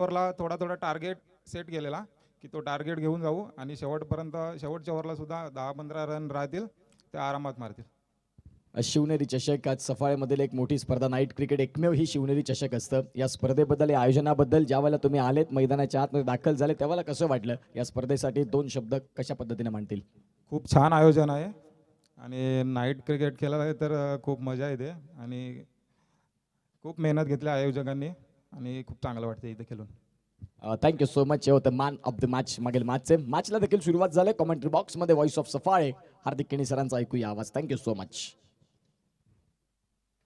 ओव्हरला थोडा थोडा target set केलेला की तो टार्गेट घेऊन जाऊ आणि शेवटच्या ओव्हरला सुद्धा 10-15 रन राहतील ते आरामात मारतील. शिवनेरी चषक आज सफाळ्यामधील एक मोठी स्पर्धा, नाईट क्रिकेट एकमेव ही शिवनेरी चषक असतं. या स्पर्धेबद्दल, या आयोजनाबद्दल ज्यावेळेला तुम्ही आलेत, मैदानाच्या आतमध्ये दाखल झाले, त्यावेळेला कसं वाटलं? या स्पर्धेसाठी 2 शब्द कशा पद्धतीने मांडतील? खूप छान आयोजन आहे आणि नाईट क्रिकेट खेळायला आहे तर खूप मजा येते आणि खूप मेहनत घेतली आयोजकांनी आणि खूप चांगलं वाटतं इथे खेळून. Thank you so much. हे होतं मॅन ऑफ द मॅच मागील मॅचचे. मॅचला देखील सुरुवात झाली. कॉमेंट्री बॉक्समध्ये व्हॉइस ऑफ सफाळे हार्दिक केणी सरांचा ऐकूया आवाज. Thank you so much.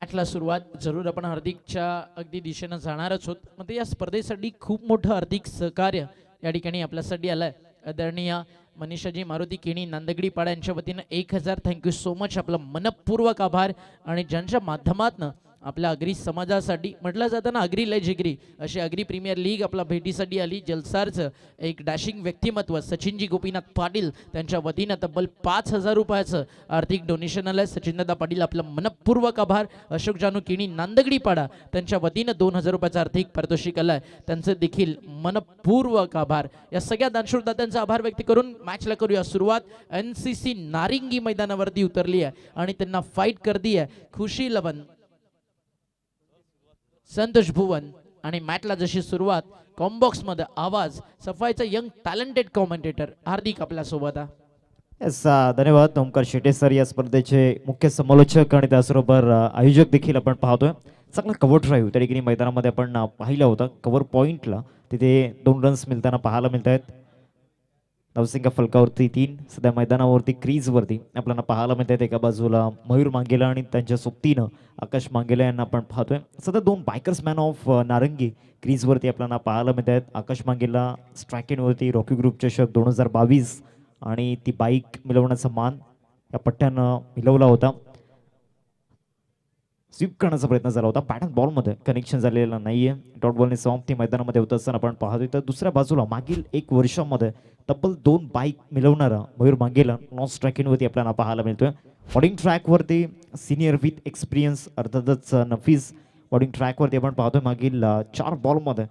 मॅचला सुरुवात जरूर आपण हार्दिकच्या अगदी दिशेनं जाणारच होत. मग या स्पर्धेसाठी खूप मोठं आर्थिक सहकार्य या ठिकाणी आपल्यासाठी आलंय. आदरणीय मनीषाजी मारुती केणी नांदगडी पाडा यांच्या वतीनं 1000 थँक्यू सो मच. आपलं मनपूर्वक आभार. आणि ज्यांच्या माध्यमातनं आपल्या आगरी समाजासाठी म्हटलं जातं ना, आगरी लय जिगरी, अशी आगरी प्रीमियर लीग आपल्या भेटीसाठी आली. जलसारचं एक डॅशिंग व्यक्तिमत्व सचिनजी गोपीनाथ पाटील त्यांच्या वतीनं तब्बल 5000 रुपयाचं आर्थिक डोनेशन आलं. सचिनदादा पाटील आपलं मनपूर्वक आभार. अशोक जानू केणी नांदगडी पाडा त्यांच्या वतीनं 2000 रुपयाचं आर्थिक पारितोषिक आलंय. त्यांचं देखील मनपूर्वक आभार. या सगळ्या दानशूरदात्यांचा आभार व्यक्त करून मॅचला करूया सुरुवात. NCC नारिंगी मैदानावरती उतरली आहे आणि त्यांना फाईट करती आहे खुशी लवन, संतोष भुवन. आणि मॅचला जशी सुरुवात, कॉम्बॉक्स मध्ये आवाज सफाईचा यंग टॅलेंटेड कॉमेंटेटर हार्दिक आपल्या सोबत आहे. येस, धन्यवाद ओमकार शेटे सर, या स्पर्धेचे मुख्य समालोचक आणि त्याचबरोबर आयोजक देखील आपण पाहतोय. चांगला कव्हर ड्राईव्ह त्या ठिकाणी मैदानामध्ये आपण पाहिला होता. कव्हर पॉईंटला तिथे 2 रन्स मिळताना पाहायला मिळत आहेत. नवसिंगा फलकावरती 3, सध्या मैदानावरती क्रीजवरती आपल्याला पाहायला मिळत आहेत. एका बाजूला मयूर मांगेला आणि त्यांच्या सोबतीनं आकाश मांगेला यांना आपण पाहतोय. सध्या 2 बायकर्स मॅन ऑफ नारंगी क्रीजवरती आपल्याला पाहायला मिळत आहेत. आकाश मांगेला स्ट्रायकेनवरती रॉकी ग्रुप चषक 2022 आणि ती बाईक मिळवण्याचा मान या पट्ट्यानं मिळवला होता. स्वीप करण्याचा प्रयत्न झाला होता. पॅटर्न बॉलमध्ये कनेक्शन झालेलं नाहीये. डॉट बॉलने समाप्ती मैदानामध्ये होत असताना आपण पाहतोय. तर दुसऱ्या बाजूला मागील 1 वर्षामध्ये तब्बल 2 बाईक मिळवणारा मयूर मांगेला नॉन स्ट्रायकिंगवरती आपल्याला पाहायला मिळतोय. बॉलिंग ट्रॅकवरती सिनियर विथ एक्सपिरियन्स अर्थातच नफीस बॉलिंग ट्रॅकवरती आपण पाहतोय. मागील 4 बॉलमध्ये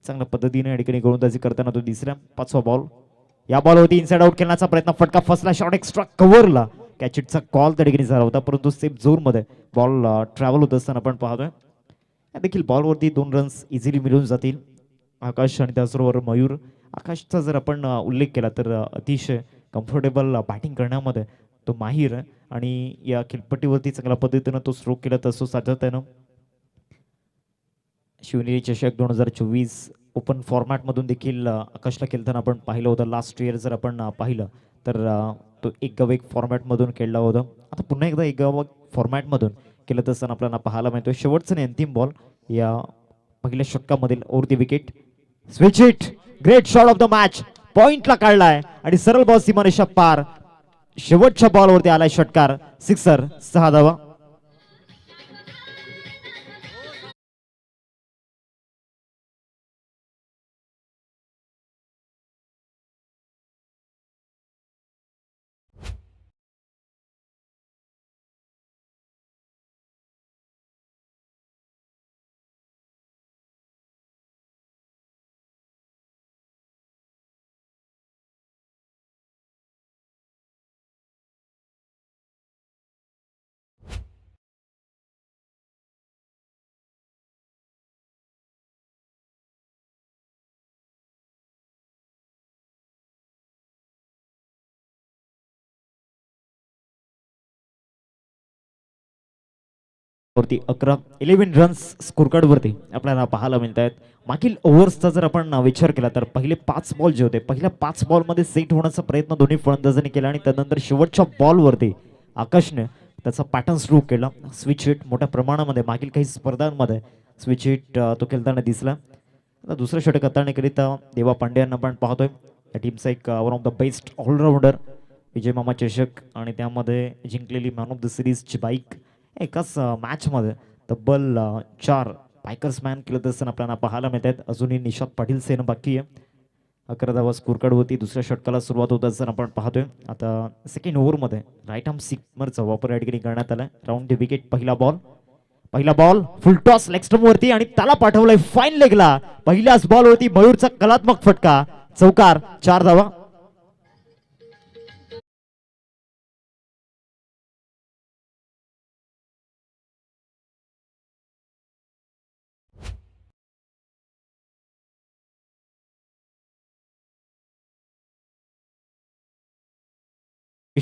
चांगल्या पद्धतीने या ठिकाणी गोलंदाजी करताना तो दिसला. 5वा बॉल, या बॉलवरती इनसाइड आउट खेळण्याचा प्रयत्न, फटका फसला. शॉट एक्स्ट्रा कव्हरला कॅचिटचा कॉल त्या ठिकाणी झाला होता, परंतु सेफ झोनमध्ये बॉल ट्रॅव्हल होत असताना आपण पाहतोय. या देखील बॉलवरती 2 रन्स इझिली मिळून जातील. आकाश आणि त्याचबरोबर मयूर. आकाशचा जर आपण उल्लेख केला तर अतिशय कम्फर्टेबल बॅटिंग करण्यामध्ये तो माहीर आहे आणि या खेळपट्टीवरती चांगल्या पद्धतीनं तो स्ट्रोक केला तसं सातत्यानं. शिवनेरी चषक 2024 ओपन फॉर्मॅटमधून देखील आकाशला खेळताना आपण पाहिलं होतं. लास्ट इयर जर आपण पाहिलं तर तो 1 गाव 1 फॉर्मॅटमधून खेळला होता. आता पुन्हा एकदा 1 गाव 1 फॉर्मॅटमधून खेळत असताना आपल्याला पाहायला मिळतोय. शेवटचा आणि अंतिम बॉल या पहिल्या षटकामधील over the wicket. Switch hit, great shot of the match, पॉइंटला काढलाय आणि सरळ बॉल सीमारेषा पार. शेवटच्या बॉलवरती आलाय षटकार, सिक्सर, 6 धावा. वरती 11 रन्स स्कोर कार्ड वरती आपल्याला पाहायला मिळत आहेत. मागील ओव्हर्सचा जर आपण विचार केला तर पहिले 5 बॉल जे होते, पहिल्या 5 बॉलमध्ये सेट होण्याचा प्रयत्न दोन्ही फलंदाजांनी केला आणि त्यानंतर शेवटच्या बॉलवरती आकाशने त्याचा पॅटर्न सुरू केला. स्विच हिट मोठ्या प्रमाणामध्ये मागील काही स्पर्धांमध्ये स्विच हिट तो खेळताना दिसला. आता दुसरं षटक हाताळण्याकरिता देवा पांडे यांना आपण पाहतोय. या टीमचा एक one of the best allrounder, Vijay Mama चषक आणि त्यामध्ये जिंकलेली मॅन ऑफ द सिरीजची बाईक. एकाच मॅचमध्ये तब्बल 4 बायकर्स मॅन केलं असताना आपल्याला पाहायला मिळत आहेत. अजूनही निशाद पाटील सेन बाकी आहे. 11 धावा स्कोर कार्ड होती. दुसऱ्या षटकाला सुरुवात होत असताना आपण पाहतोय. आता सेकंड ओव्हरमध्ये राईट आर्म सीमरचा वापर या ठिकाणी करण्यात आला. राऊंड द विकेट पहिला बॉल, पहिला बॉल फुल टॉस लेग स्टंप वरती आणि त्याला पाठवलंय फाईन लेगला. पहिल्याच बॉल वरती मयूरचा कलात्मक फटका, चौकार, 4 धावा.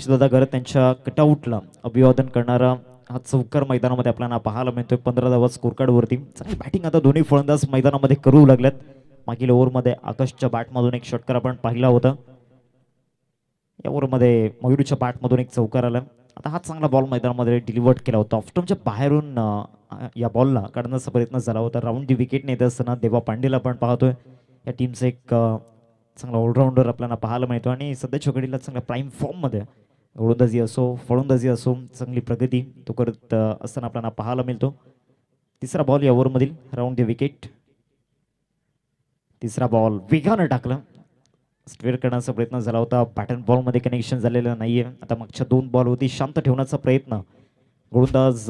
दादा गरज त्यांच्या कटआउटला अभिवादन करणारा हा चौकार मैदानामध्ये आपल्याला पाहायला मिळतोय. 15 धावा स्कोर कार्ड वरती. चांगली बॅटिंग आता दोन्ही फलंदाज मैदानामध्ये करू लागल्यात. मागील ओव्हरमध्ये आकाशच्या बॅटमधून एक षटकार आपण पाहिला होता. या ओव्हरमध्ये मयूरच्या बॅटमधून एक चौकार आला. आता हा चांगला बॉल मैदानामध्ये डिलिव्हर्ड केला होता. ऑफस्टमच्या बाहेरून या बॉलला काढण्याचा प्रयत्न झाला होता. राऊंड दी विकेट नेत असताना देवा पांडेला आपण पाहतोय. या टीमचं एक चांगला ऑलराऊंडर आपल्याला पाहायला मिळतो आणि सध्याच्या घडीला चांगल्या प्राईम फॉर्ममध्ये गोलंदाजी असो फलंदाजी असो चांगली प्रगती तो करत असताना आपल्याला पाहायला मिळतो. तिसरा बॉल या ओव्हरमधील राऊंड द विकेट. तिसरा बॉल वेगानं टाकला. स्क्वेअर करण्याचा प्रयत्न झाला होता. पॅटर्न बॉलमध्ये कनेक्शन झालेलं नाहीये. आता मागच्या 2 बॉलवरती शांत ठेवण्याचा प्रयत्न गोलंदाज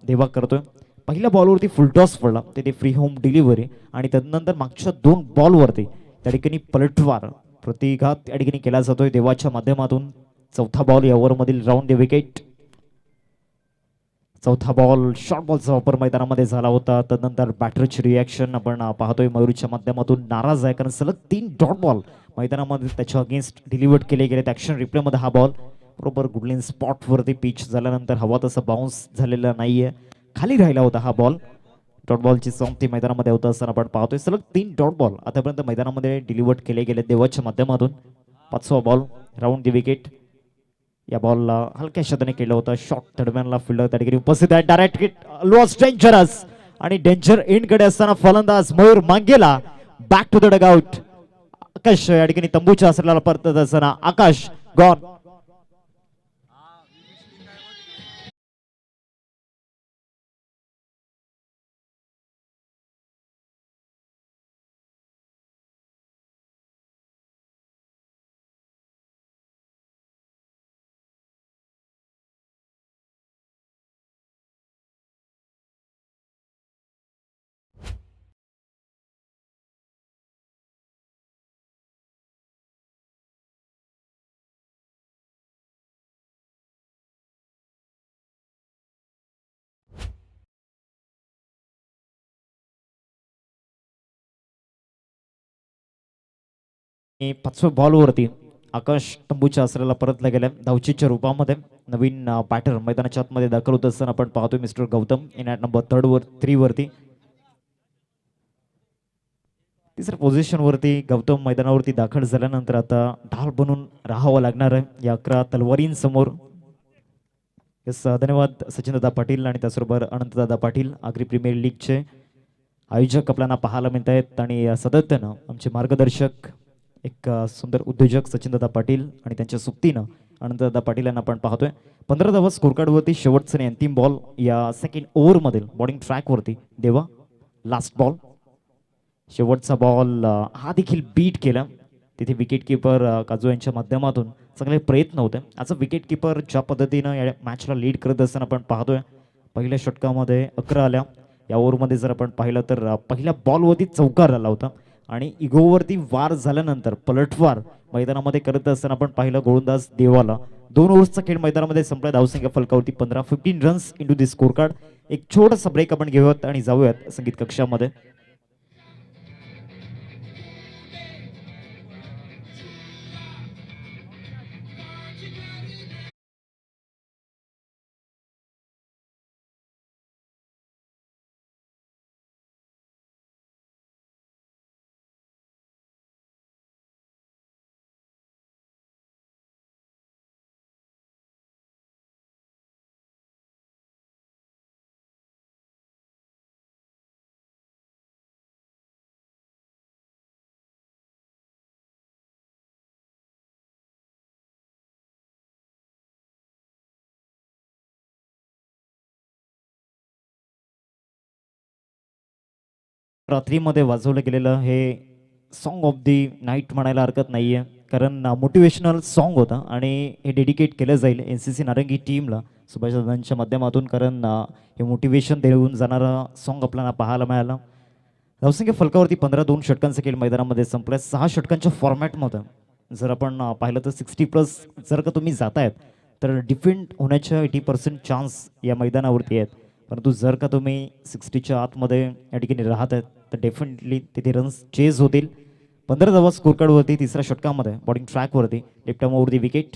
देवा करतोय. पहिल्या बॉलवरती फुल टॉस पडला, तिथे फ्री होम डिलिव्हरी आणि त्यानंतर मागच्या 2 बॉलवरती त्या ठिकाणी पलटवार प्रतिघात या ठिकाणी केला जातोय देवाच्या माध्यमातून. चौथा बॉल या ओव्हरमधील राऊंड द विकेट. चौथा बॉल शॉर्ट बॉलचा वापर मैदानामध्ये झाला होता. त्यानंतर बॅटरची रिॲक्शन आपण पाहतोय मयूरच्या माध्यमातून नाराज आहे, कारण सलग 3 डॉट बॉल मैदानामध्ये त्याच्या अगेन्स्ट डिलिव्हर्ड केले गेले. ॲक्शन रिप्लेमध्ये हा बॉल बरोबर गुडलिन स्पॉटवरती पिच झाल्यानंतर हवा तसा बाउन्स झालेला नाहीये, खाली राहिला होता हा बॉल. डॉट बॉलची समाप्ती मैदानामध्ये होत असताना आपण पाहतोय. सलग 3 डॉट बॉल आतापर्यंत मैदानामध्ये डिलिव्हर्ड केले गेले देवाच्या माध्यमातून. 5वा बॉल राऊंड द विकेट. या बॉलला हलक्या शताने केलं होतं. शॉर्ट थर्डमॅनला फिल्डर त्या ठिकाणी उपस्थित आहे. डायरेक्ट हिट लॉस डेंजरस आणि डेंजर एंड कडे असताना फलंदाज Mayur Mangela back to the dugout. आकाश या ठिकाणी तंबूच्या आसराला परतत असताना आकाश गॉन. आणि 5व्या बॉलवरती आकाश तंबूच्या आसऱ्याला परतला गेल्या. धावचीच्या रूपामध्ये नवीन बॅटर मैदानाच्या आतमध्ये दाखल होत असताना आपण पाहतोय mister Gautam in at number 3 वरती. तिसऱ्या पोझिशन वरती गौतम मैदानावरती दाखल झाल्यानंतर आता ढाल बनून राहावं लागणार आहे या 11 तलवारींसमोर. यस, धन्यवाद सचिनदादा पाटील आणि त्याचबरोबर अनंतदादा पाटील आगरी प्रीमियर लीगचे आयोजक आपल्याला पाहायला मिळत आहेत. आणि सातत्यानं आमचे मार्गदर्शक एक सुंदर उद्योजक सचिनदादा पाटील आणि त्यांच्या सुप्तीनं अनंतदादा पाटील यांना आपण पाहतोय. 15 धावा स्कोर कार्डवरती. शेवटचं आणि अंतिम बॉल या सेकंड ओव्हरमधील बॉलिंग ट्रॅकवरती देवा. लास्ट बॉल, शेवटचा बॉल हा देखील बीट केला. तिथे विकेट किपर काजू यांच्या माध्यमातून चांगले प्रयत्न होते. आजचा विकेट किपर ज्या पद्धतीनं या मॅचला लीड करत असताना आपण पाहतोय. पहिल्या षटकामध्ये 11 आल्या. या ओव्हरमध्ये जर आपण पाहिलं तर पहिल्या बॉलवरती चौकार आला होता आणि इगोवरती वार झाल्यानंतर पलटवार मैदानामध्ये करत असताना आपण पाहिलं गोलंदाज देवाला. 2 ओव्हर्सचा खेळ मैदानामध्ये संपला. धावसंख्या फलकावरती 15 रन्स इंटू दी स्कोर कार्ड. एक छोटासा ब्रेक आपण घेऊयात आणि जाऊयात संगीत कक्षामध्ये. रात्रीमध्ये वाजवलं गेलेलं हे सॉन्ग ऑफ दी नाईट म्हणायला हरकत नाहीये, कारण मोटिवेशनल सॉन्ग होता आणि हे डेडिकेट केलं जाईल NCC नारंगी टीमला सुभाष दादांच्या माध्यमातून, कारण हे मोटिवेशन देऊन जाणारं सॉन्ग आपल्याला पाहायला मिळालं. धावसंख्या फलकावरती 15-2 षटकांचा खेळ मैदानामध्ये संपला. 6 षटकांच्या फॉर्मॅटमध्ये जर आपण पाहिलं तर 60+ जर का तुम्ही जातायत तर डिफेंड होण्याच्या 80% चान्स या मैदानावरती आहेत. परंतु जर का तुम्ही 60च्या आतमध्ये या ठिकाणी राहत आहेत तर डेफिनेटली तिथे रन्स चेज होतील. 15 धावा स्कोर कार्डवरती तिसऱ्या षटकामध्ये बॉलिंग ट्रॅकवरती लेफ्ट आर्मवरती विकेट.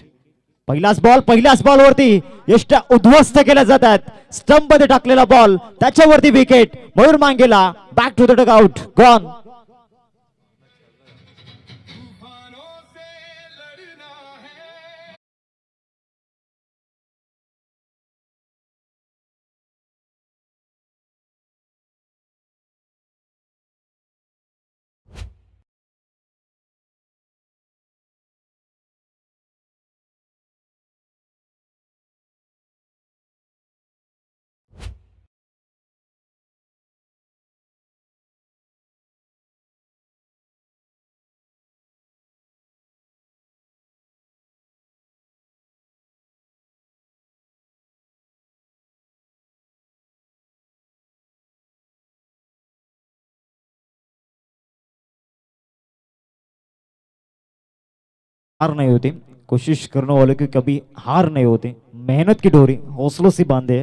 पहिल्याच बॉलवरती यष्ट्या उद्ध्वस्त केल्या जातात. स्टंप मध्ये टाकलेला बॉल, त्याच्यावरती wicket. Mayur Mangela back to the dugout, gone. हार नहीं होती, कोशिश करने वालों की कभी हार नहीं होती. मेहनत की डोरी हौसलों से बांधे.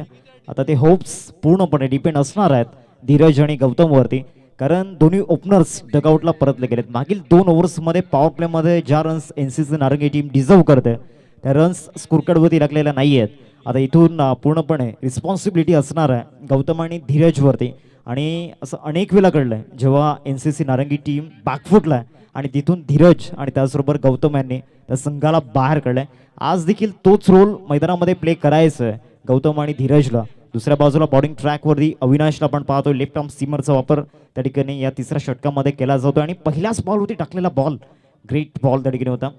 आता ते होप्स पूर्णपणे डिपेंड असणार आहेत धीरज आणि गौतमवरती, कारण दोन्ही ओपनर्स डगआउटला परतले गेलेत. मागील 2 ओव्हर्समध्ये पॉवर प्लेमध्ये ज्या runs NCC Narangi team deserve करते त्या रन्स स्कोरकार्डवरती लागलेल्या नाही आहेत. आता इथून पूर्णपणे रिस्पॉन्सिबिलिटी असणार आहे गौतम आणि धीरजवरती. आणि असं अनेक वेळा घडलंय जेव्हा NCC नारंगी टीम बॅकफुटला आणि तिथून धीरज आणि त्याचबरोबर गौतम यांनी त्या संघाला बाहेर काढलाय. आज देखील तोच रोल मैदानामध्ये प्ले करायचं आहे गौतम आणि धीरजला. दुसऱ्या बाजूला बॉलिंग ट्रॅकवरती अविनाशला आपण पाहतोय. लेफ्ट आर्म सीमरचा वापर त्या ठिकाणी या तिसऱ्या षटकामध्ये केला जातो आणि पहिल्याच बॉलवरती टाकलेला बॉल ग्रेट बॉल त्या ठिकाणी होता.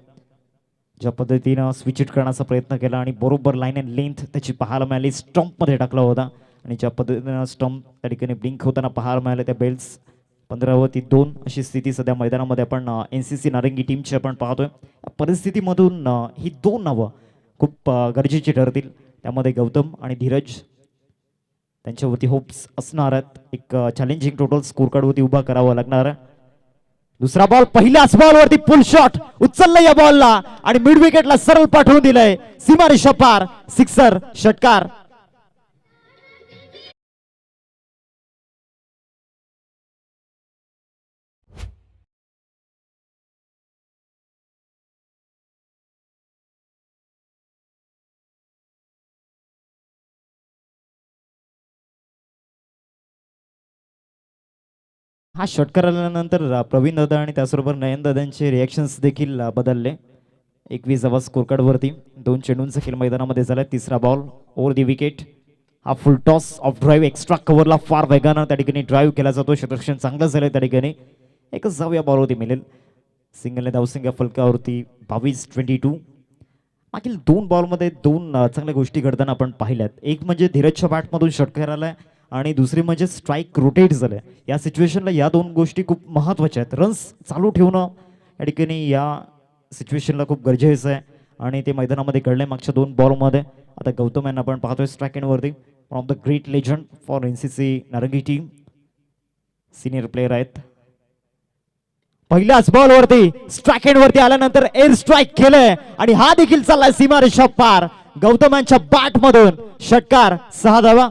ज्या पद्धतीनं स्विच इट करण्याचा प्रयत्न केला आणि बरोबर लाईन अँड लेंथ त्याची पाहायला मिळाली. स्टंपमध्ये टाकला होता आणि ज्या पद्धतीनं स्टंप त्या ठिकाणी ब्लिंक होताना पाहायला मिळाले त्या बेल्स. 15-2 अशी स्थिती सध्या मैदानामध्ये आपण NCC नारंगी टीमची आपण पाहतोय. या परिस्थितीमधून ही 2 नावं खूप गरजेची ठरतील. त्यामध्ये गौतम आणि धीरज त्यांच्यावरती होप्स असणार आहेत. एक चॅलेंजिंग टोटल स्कोर कार्डवरती उभा करावा लागणार आहे. दुसरा बॉल पहिल्याच बॉलवरती पुल शॉट उचलला या बॉलला आणि मिड विकेटला सरळ पाठवून दिलंय. सीमारेषा पार, सिक्सर, षटकार. हा षटकार आल्यानंतर प्रवीण दादा आणि त्याचबरोबर नयन दादांचे रिॲक्शन्स देखील बदलले. 21 धावा स्कोर कार्डवरती 2 चेंडूंचा खेळ मैदानामध्ये झाला. तिसरा बॉल ओव्हर दी विकेट. हा full toss off drive extra कव्हरला फार वेगानं त्या ठिकाणी ड्राईव्ह केला जातो. क्षेत्ररक्षण चांगलं झालं त्या ठिकाणी. एकच धाव या बॉलवरती मिळेल. सिंगलने धावसंख्या फलकावरती 22-22. मागील 2 बॉलमध्ये 2 चांगल्या गोष्टी घडताना आपण पाहिल्यात. एक म्हणजे धीरजच्या बॅटमधून षटकार आलाय आणि दुसरी म्हणजे स्ट्राईक रोटेट झालं. या सिच्युएशनला या 2 गोष्टी खूप महत्त्वाच्या आहेत. रन्स चालू ठेवणं या ठिकाणी या सिच्युएशनला खूप गरजेचं आहे आणि ते मैदानामध्ये घडलंय मागच्या 2 बॉलमध्ये. आता गौतम यांना आपण पाहतोय स्ट्राईक एंडवरती. One of the great legend for NCC Narangi team, senior player आहेत. पहिल्याच बॉलवरती स्ट्राईक एंडवरती आल्यानंतर एअर स्ट्राईक केलंय आणि हा देखील चाललाय सीमारेषा पार. गौतम यांच्या बॅटमधून षटकार, 6 धावा.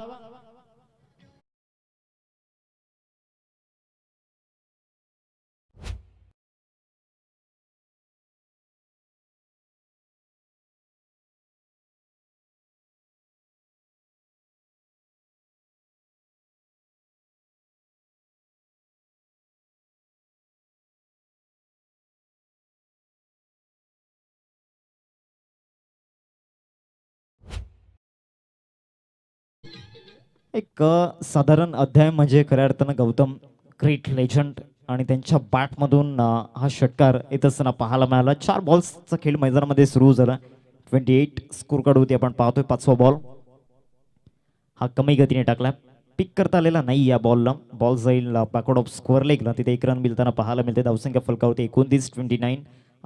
एक साधारण अध्याय म्हणजे खऱ्या अर्थानं गौतम ग्रेट लेजंड आणि त्यांच्या बॅटमधून हा षटकार येत असताना पाहायला मिळाला. 4 बॉल्सचा खेळ मैदानामध्ये सुरू झाला. 28 स्कोर कार्ड होती आपण पाहतोय. 5वा बॉल हा कमी गतीने टाकला. पिक करता आलेला नाही या बॉलला. बॉल जाईल बॅकवर्ड ऑफ स्कोअर लेगला. तिथे 1 रन मिळताना पाहायला मिळते. धावसंख्या फलकावरती 29-29.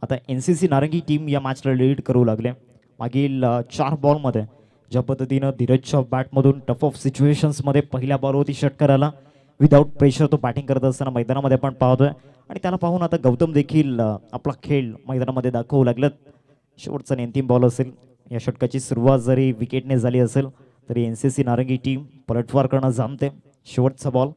आता NCC नारंगी टीम या मॅचला लीड करू लागले. मागील 4 बॉलमध्ये ज्या पद्धतीनं धीरजच्या बॅटमधून टफ ऑफ सिच्युएशन्समध्ये पहिल्या बॉलवरती षटकार आला, विदाऊट प्रेशर तो बॅटिंग करत असताना मैदानामध्ये आपण पाहतोय आणि त्याला पाहून आता गौतम देखील आपला खेळ मैदानामध्ये दाखवू लागलेत. शेवटचा आणि अंतिम बॉल असेल. या षटकाची सुरुवात जरी विकेटने झाली असेल तरी NCC नारंगी टीम पलटवार करणं जाणते. शेवटचा बॉल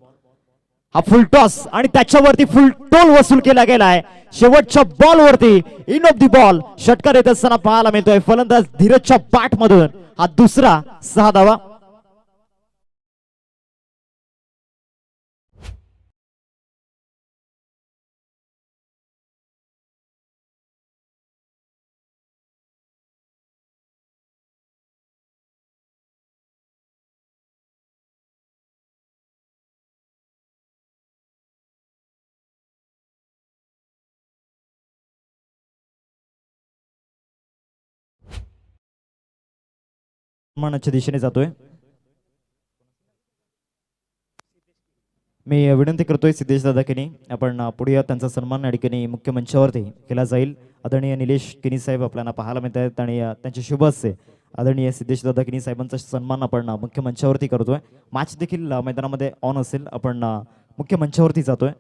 हा फुल टॉस आणि त्याच्यावरती फुल टोल वसूल केला गेला आहे. शेवटच्या बॉलवरती इन ऑफ दी बॉल षटकार येत असताना पाहायला मिळतोय. फलंदाज धीरजच्या बॅट मधून हा दुसरा 6 धावा. सन्मानाच्या दिशेने जातोय. मी विनंती करतोय सिद्धेश दादा किनी आपण पुढे या. त्यांचा सन्मान या ठिकाणी मुख्य मंचावरती केला जाईल. आदरणीय निलेश किनी साहेब आपल्याला पाहायला मिळत आहेत आणि त्यांचे शुभ हस्ते आदरणीय सिद्धेश दादा किनी साहेबांचा सन्मान आपण मुख्य मंचावरती करतोय. मॅच देखील मैदानामध्ये ऑन असेल. आपण मुख्य मंचावरती जातोय.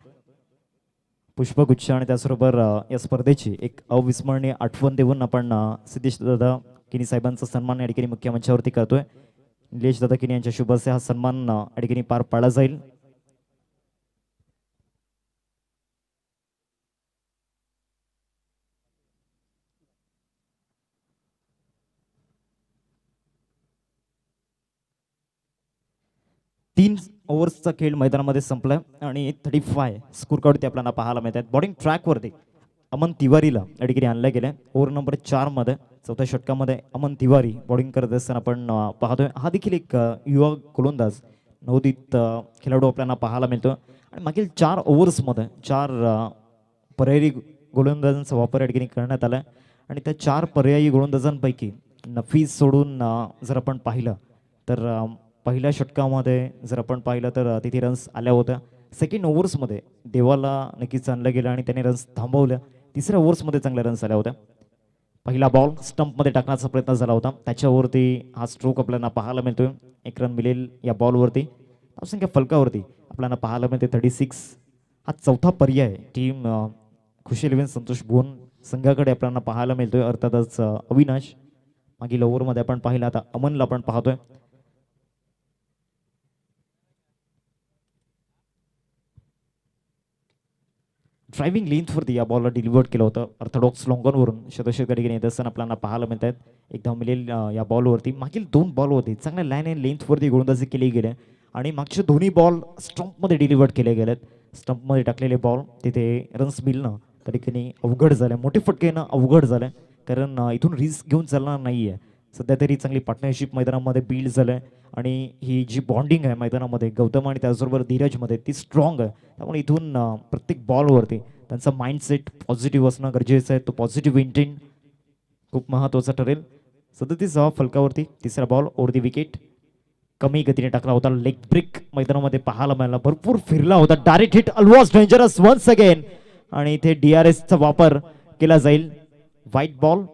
पुष्पगुच्छ आणि त्याचबरोबर या स्पर्धेची एक अविस्मरणीय आठवण देऊन आपण सिद्धेश दादा किनी साहेबांचा सन्मान या ठिकाणी मुख्य मंचावरती करतोय. निलेश दादा किनी यांच्या शुभ हस्ते हा सन्मान या ठिकाणी पार पाडला जाईल. तीन ओव्हर्सचा खेळ मैदानामध्ये संपलाय आणि 35 स्कोर कार्डवरती आपल्याला पाहायला मिळत आहेत. बॉलिंग ट्रॅकवरती अमन तिवारीला या ठिकाणी आणलं गेलं. ओव्हर नंबर 4 मध्ये चौथ्या षटकामध्ये अमन तिवारी बॉलिंग करत असताना आपण पाहतोय. हा देखील एक युवा गोलंदाज नवोदित खेळाडू आपल्याला पाहायला मिळतो आणि मागील 4 ओव्हर्समध्ये 4 पर्यायी गोलंदाजांचा वापर या ठिकाणी करण्यात आला आणि त्या 4 पर्यायी गोलंदाजांपैकी नफीस सोडून जर आपण पाहिलं तर पहिल्या षटकामध्ये जर आपण पाहिलं तर तिथे रन्स आल्या होत्या. सेकंड ओव्हर्समध्ये देवाला नक्कीच आणलं गेलं आणि त्याने रन्स थांबवल्या. तिसऱ्या ओव्हर्समध्ये चांगल्या रन्स आल्या होत्या. पहिला बॉल स्टंपमध्ये टाकण्याचा प्रयत्न झाला होता. त्याच्यावरती हा स्ट्रोक आपल्याला पाहायला मिळतोय. 1 रन मिळेल या बॉलवरती. धावसंख्या फलकावरती आपल्याला पाहायला मिळते 36. हा चौथा पर्याय टीम खुशी 11 संतोष भुवन संघाकडे आपल्याला पाहायला मिळतोय. अर्थातच अविनाश मागील ओव्हरमध्ये आपण पाहिलं. आता अमनला आपण पाहतोय. ड्रायव्हिंग लेंथवरती या बॉलला डिलिव्हर्ड केलं होतं. ऑर्थोडॉक्स लॉंगॉनवरून शतशः कडे येत असताना आपल्याला पाहायला मिळत आहेत. एक धाव मिळेल या बॉलवरती. मागील 2 बॉलवरती चांगल्या लाईन अँड लेंथवरती गोलंदाजी केली गेली आणि मागचे दोन्ही बॉल स्टंपमध्ये डिलिव्हर्ड केले गेलेत. स्टंपमध्ये टाकलेले बॉल तिथे रन्स मिळणं त्या ठिकाणी अवघड झालं. मोठे फटके येणं अवघड झालं कारण इथून रिस्क घेऊन चालणार नाही आहे. सध्या तरी चांगली पार्टनरशिप मैदानामध्ये बिल्ड झालं आहे आणि ही जी बॉन्डिंग आहे मैदानामध्ये गौतम आणि त्याचबरोबर धीरजमध्ये ती स्ट्रॉंग आहे. त्यामुळे इथून प्रत्येक बॉलवरती त्यांचा माइंडसेट पॉझिटिव्ह असणं गरजेचं आहे. तो पॉझिटिव्ह इंटेंट खूप महत्त्वाचा ठरेल. 37 फलकावरती तिसरा बॉल ओव्हर दी विकेट. कमी गतीने टाकला होता. लेग ब्रेक मैदानामध्ये पाहायला मिळाला. भरपूर फिरला होता. Direct hit almost dangerous once again आणि इथे DRSचा वापर केला जाईल. व्हाईट बॉल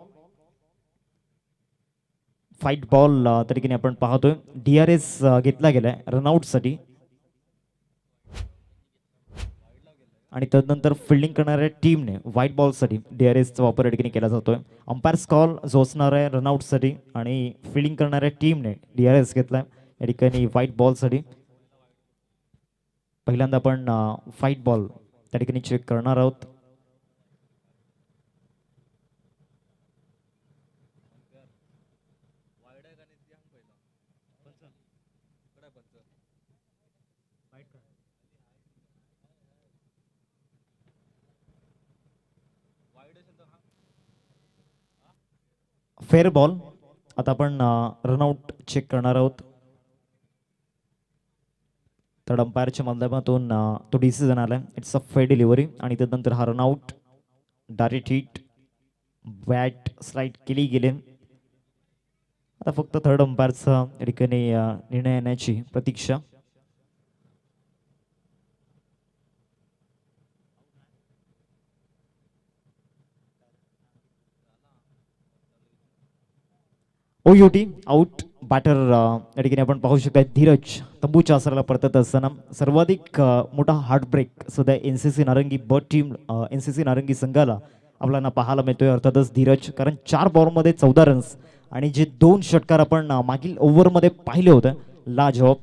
फाईट बॉल तरीके आपण पाहतोय. DRS घेतला गेलाय रनआउटसाठी आणि तदनंतर फिल्डिंग करणाऱ्या टीमने व्हाईट बॉलसाठी DRSचा वापर या ठिकाणी केला जातोय. अंपायर्स कॉल जो असणार आहे रनआउटसाठी आणि फिल्डिंग करणाऱ्या टीमने DRS घेतलाय या ठिकाणी व्हाईट बॉलसाठी. पहिल्यांदा आपण व्हाईट बॉल त्या ठिकाणी चेक करणार आहोत. Fair ball. आता आपण रनआउट चेक करणार आहोत. थर्ड अंपायरच्या माध्यमातून तो डिसिजन आलाय. इट्स अ फेअर डिलिव्हरी आणि त्यानंतर हा run out direct hit bat slide केली गेले. आता फक्त थर्ड अंपायरचा या ठिकाणी निर्णय येण्याची प्रतीक्षा. OUT आउट बॅटर या ठिकाणी आपण पाहू शकता धीरज तंबूच्या आसराला परतत असताना सर्वाधिक मोठा हार्टब्रेक सध्या NCC नारंगी ब टीम NCC नारंगी संघाला आपल्याला पाहायला मिळतोय अर्थातच धीरज, कारण 4 बॉलमध्ये 14 रन्स आणि जे 2 षटकार आपण मागील ओव्हरमध्ये पाहिले होते लाजवाब.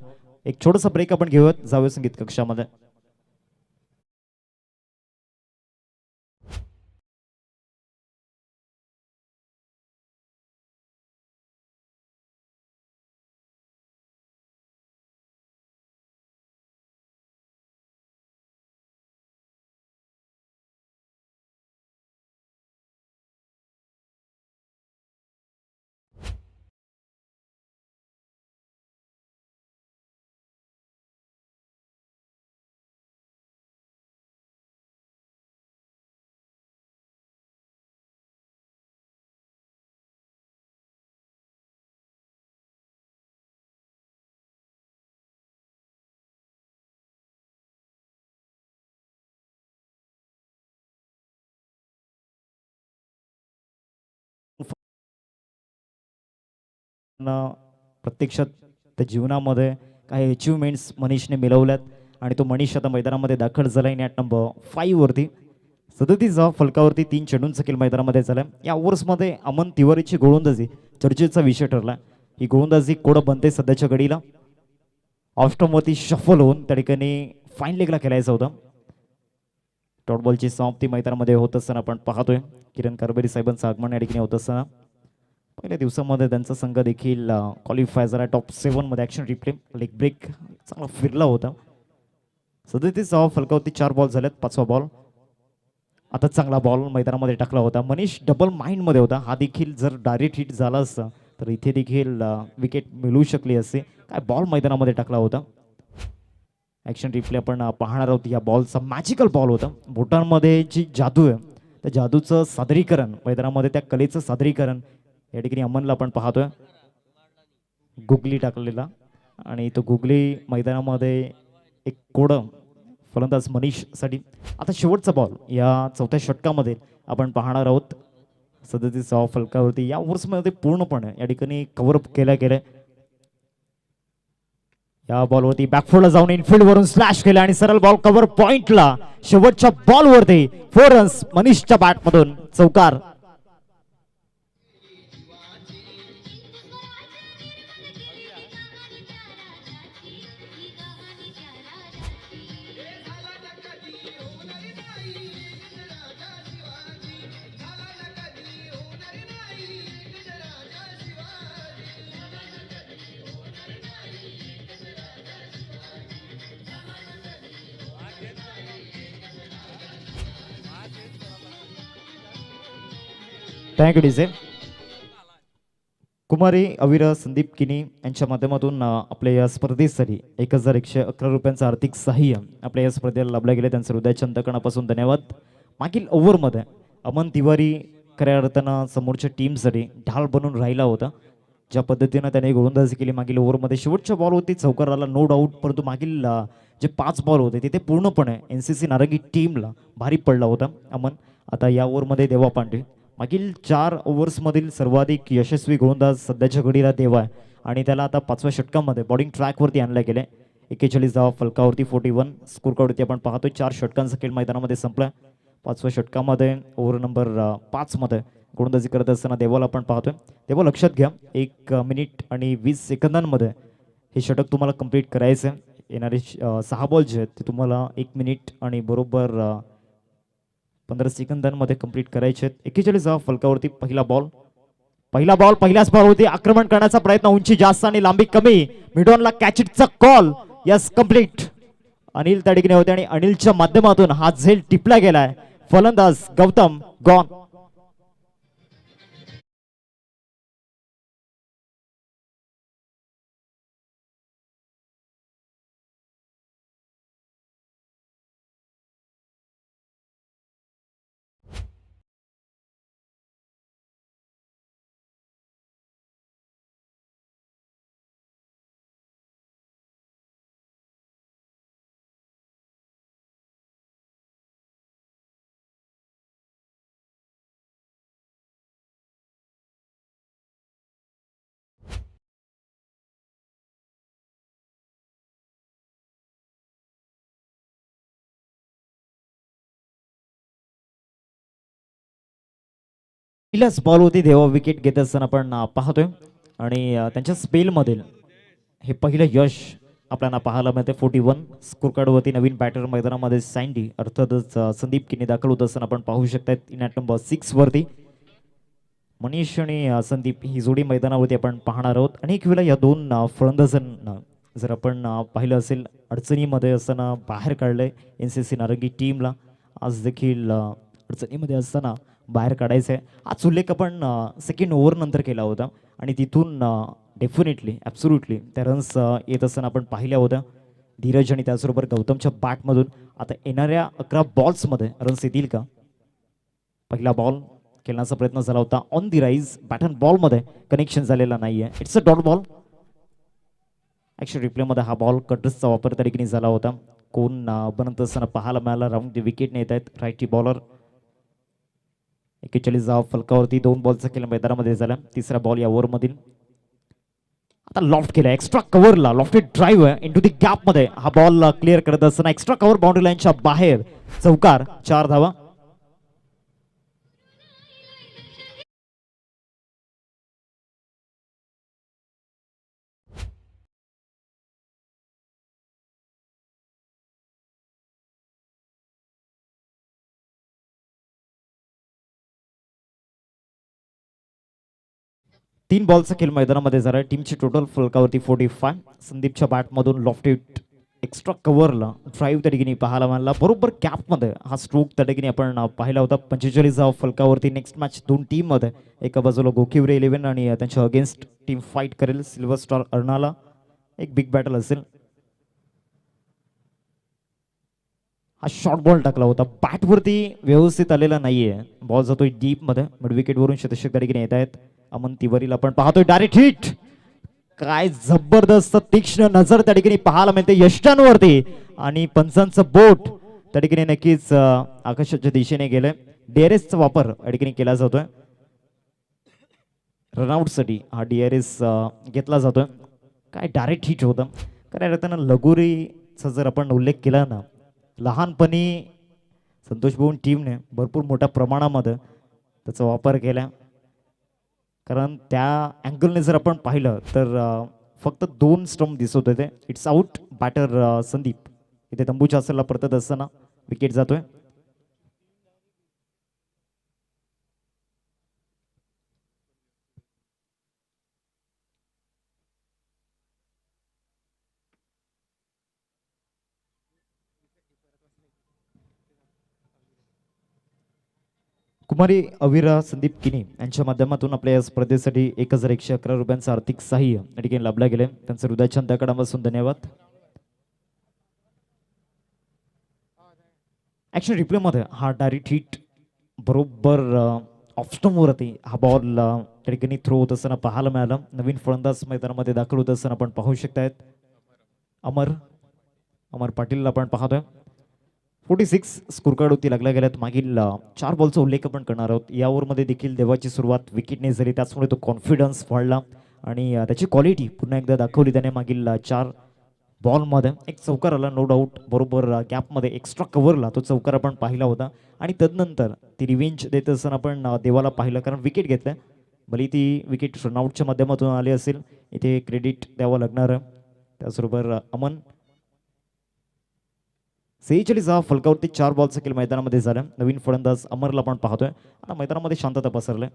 एक छोटासा ब्रेक आपण घेऊयात, जाऊया संगीत कक्षामध्ये. प्रत्यक्षात त्या जीवनामध्ये काही अचिव्हमेंट्स मनीषने मिळवल्यात आणि तो मनीष आता मैदानामध्ये दाखल झालाय नॅट नंबर 5 वरती. 37 फलकावरती 3 चेंडूंचा खेळ मैदानामध्ये झालाय. या ओव्हर्समध्ये अमन तिवारीची गोलंदाजी चर्चेचा विषय ठरला. ही गोलंदाजी कोड बनते सध्याच्या घडीला. ऑफस्टॉमवरती शफल होऊन त्या ठिकाणी फाईन लेगला खेळायचा होता. डॉट बॉलची समाप्ती मैदानामध्ये होत असताना आपण पाहतोय किरण कारबेरी साहेबांचं आगमन या ठिकाणी होत असताना पहिल्या दिवसामध्ये त्यांचा संघ देखील क्वालिफाय झाला टॉप 7 मध्ये. ॲक्शन रिप्ले लेग ब्रेक चांगला फिरला होता. 37 फलकावरती 4 बॉल झालेत. 5वा बॉल आता चांगला बॉल मैदानामध्ये टाकला होता. मनीष डबल माइंडमध्ये होता. हा देखील जर डायरेक्ट हिट झाला असता तर इथे देखील विकेट मिळू शकली असते. काय बॉल मैदानामध्ये टाकला होता. ॲक्शन रिप्ले आपण पाहणार आहोत. या बॉलचा मॅजिकल बॉल होता. बोटांमध्ये जी जादू आहे त्या जादूचं सादरीकरण मैदानामध्ये, त्या कलेचं सादरीकरण या ठिकाणी अमनला आपण पाहतोय. गुगली टाकलेला आणि तो गुगली मैदानामध्ये एक कोड फलंदाज मनीषसाठी. आता शेवटचा बॉल या 4थ्या षटकामध्ये आपण पाहणार आहोत. 37 फलकावरती या ओव्हर्समध्ये पूर्णपणे या ठिकाणी कव्हरअप केल्या गेल्या. या बॉलवरती बॅकफोर्डला जाऊन इनफिल्ड वरून स्लॅश केला आणि सरळ बॉल कव्हर पॉइंटला. शेवटच्या बॉलवरती 4 रन्स मनीषच्या बॅटमधून चौकार. Thank you DJ. कुमारी अविर संदीप किनी यांच्या माध्यमातून आपल्या या स्पर्धेसाठी 1111 रुपयांचं आर्थिक सहाय्य आपल्या या स्पर्धेला लाभलं गेले. त्यांचं हृदयाच्या अंतकणापासून धन्यवाद. मागील ओव्हरमध्ये अमन तिवारी खऱ्या अर्थानं समोरच्या टीमसाठी ढाल बनून राहिला होता. ज्या पद्धतीनं त्याने गोलंदाजी केली मागील ओव्हरमध्ये शेवटच्या बॉलवरती चौकार आला नो डाऊट, परंतु मागील जे 5 बॉल होते तिथे पूर्णपणे NCC नारंगी टीमला भारी पडला होता अमन. आता या ओव्हरमध्ये देवा पांडे मागील 4 ओव्हर्समधील सर्वाधिक यशस्वी गोलंदाज सध्याच्या घडीला देवा आहे आणि त्याला आता 5व्या षटकामध्ये बॉलिंग ट्रॅकवरती आणलं गेलं. 41 फलकावरती 41 स्कोर कार्डवरती आपण पाहतोय. 4 षटकांचा खेळ मैदानामध्ये संपला. 5व्या षटकामध्ये ओव्हर नंबर 5 मध्ये गोलंदाजी करत असताना देवाला आपण पाहतोय. देवा लक्षात घ्या 1 मिनिट आणि 20 सेकंदांमध्ये हे षटक तुम्हाला कंप्लीट करायचं आहे. येणारे 6 बॉल जे आहेत ते तुम्हाला 1 मिनिट आणि बरोबर 15 सेकंदांमध्ये कंप्लीट करायचे आहेत. 41 फलकावरती पहिला बॉल पहिल्याच बॉलवरती आक्रमण करण्याचा प्रयत्न. उंची जास्त आणि लांबी कमी. मिडॉनला कॅच इटचा कॉल. Yes complete. अनिल त्या ठिकाणी होते आणि अनिलच्या माध्यमातून हा झेल टिपला गेलाय. फलंदाज गौतम गॉन. पहिल्याच बॉलवरती देवा विकेट घेत असताना आपण पाहतोय आणि त्यांच्या स्पेलमधील हे पहिलं यश आपल्याला पाहायला मिळते. 41 स्कोर कार्डवरती नवीन बॅटर मैदानामध्ये सँडी अर्थातच संदीप किनी दाखल होत असताना आपण पाहू शकतात. इन ॲट नंबर 6 वरती मनीष आणि संदीप ही जोडी मैदानावरती आपण पाहणार आहोत. अनेक वेळा या दोन फलंदाजांना जर आपण पाहिलं असेल अडचणीमध्ये असताना बाहेर काढलंय NCC नारंगी टीमला. आज देखील अडचणीमध्ये असताना बाहेर काढायचं आहे. हाच उल्लेख आपण सेकंड ओव्हर नंतर केला होता आणि तिथून डेफिनेटली ॲब्सोल्युटली त्या रन्स येत असताना आपण पाहिल्या होत्या. धीरज आणि त्याचबरोबर गौतमच्या बॅटमधून आता येणाऱ्या 11 बॉल्समध्ये रन्स येतील का? पहिला बॉल खेळण्याचा प्रयत्न झाला होता on the rise, bat and बॉलमध्ये कनेक्शन झालेला नाही आहे. It's a dot ball. Action रिप्लेमध्ये हा बॉल कटर्सचा वापर त्या ठिकाणी झाला होता. कोण बनत असताना पाहायला मिळाला. राऊंड दी विकेट नेत आहेत राईटी बॉलर. 41 फलकावरती 2 बॉलचा खेळ मैदानामध्ये झाला. तिसरा बॉल या ओव्हरमधील आता लॉफ्ट केला एक्स्ट्रा कव्हरला. लॉफ्टेड ड्राईव्ह इंटू दी गॅपमध्ये हा बॉल क्लिअर करत असताना एक्स्ट्रा कव्हर बाउंड्री लाईनच्या बाहेर चौकार. 4 धावा. तीन बॉलचा खेळ मैदानामध्ये झाला. टीमची टोटल फलकावरती 45. संदीपच्या बॅटमधून लॉफ्टेड एक्स्ट्रा कव्हरला ड्राईव्ह त्या ठिकाणी पाहायला मिळाला. बरोबर कॅपमध्ये हा स्ट्रोक त्या ठिकाणी आपण पाहिला होता. 45 फलकावरती. नेक्स्ट मॅच दोन टीममध्ये एका बाजूला गोकिवरे 11 आणि त्यांच्या अगेन्स्ट टीम फाईट करेल. सिल्वर स्टार अर्नाला एक बिग बॅटल असेल. हा शॉर्ट बॉल टाकला होता. बॅटवरती व्यवस्थित आलेला नाहीये. बॉल जातोय डीपमध्ये. मिड विकेटवरून शतक त्या ठिकाणी येत आहेत. अमन तिवारीला आपण पाहतोय डायरेक्ट हिट. काय जबरदस्त तीक्ष्ण नजर त्या ठिकाणी पाहायला मिळते यष्टांवरती आणि पंचांचं बोट त्या ठिकाणी नक्कीच आकाशाच्या दिशेने गेलंय. DRSचा वापर या ठिकाणी केला जातोय. रनआउटसाठी हा DRS घेतला जातोय. काय डायरेक्ट हिट होतं. कारण त्यांना लगोरीचा जर आपण उल्लेख केला ना, लहानपणी संतोष भवन टीमने भरपूर मोठ्या प्रमाणामध्ये त्याचा वापर केला. कारण त्या अँगलने जर आपण पाहिलं तर फक्त 2 स्टंप दिसत होते. It's out. बॅटर संदीप इथे तंबूच्या असेलला परतत असताना विकेट जातोय. कुमारी अविरा संदीप किनी यांच्या माध्यमातून आपल्या या स्पर्धेसाठी 1111 रुपयांचं आर्थिक सहाय्य या ठिकाणी लाभलं गेले. त्यांचं हृदयाच्या अंतःकरणापासून धन्यवाद. ॲक्शन रिप्लेमध्ये हा डायरेक्ट हिट बरोबर ऑफस्टमवरती हा बॉल त्या ठिकाणी थ्रो होत असताना पाहायला मिळाला. नवीन फलंदाज मैदानामध्ये दाखल होत असताना आपण पाहू शकतायत. अमर पाटीलला आपण पाहतोय. 46 स्कोर कार्ड होती लागल्या गेल्यात. मागील 4 बॉलचा उल्लेख आपण करणार आहोत. या ओव्हरमध्ये देखील देवाची सुरुवात विकेटने झाली. त्याचमुळे तो कॉन्फिडन्स वाढला आणि त्याची क्वालिटी पुन्हा एकदा दाखवली त्याने. मागील 4 बॉलमध्ये एक चौकार आला नो डाऊट. बरोबर गॅपमध्ये एक्स्ट्रा कव्हरला तो चौकार आपण पाहिला होता आणि तदनंतर ती रिव्हेंज देत असताना आपण देवाला पाहिलं. कारण विकेट घेतलं. भले ती विकेट रनआउटच्या माध्यमातून आली असेल, इथे क्रेडिट द्यावं लागणार. त्याचबरोबर अमन 46 फलकावरती 4 बॉलचा खेळ मैदानामध्ये झाला. नवीन फलंदाज अमरला आपण पाहतोय. आता मैदानामध्ये शांतता पसरलाय.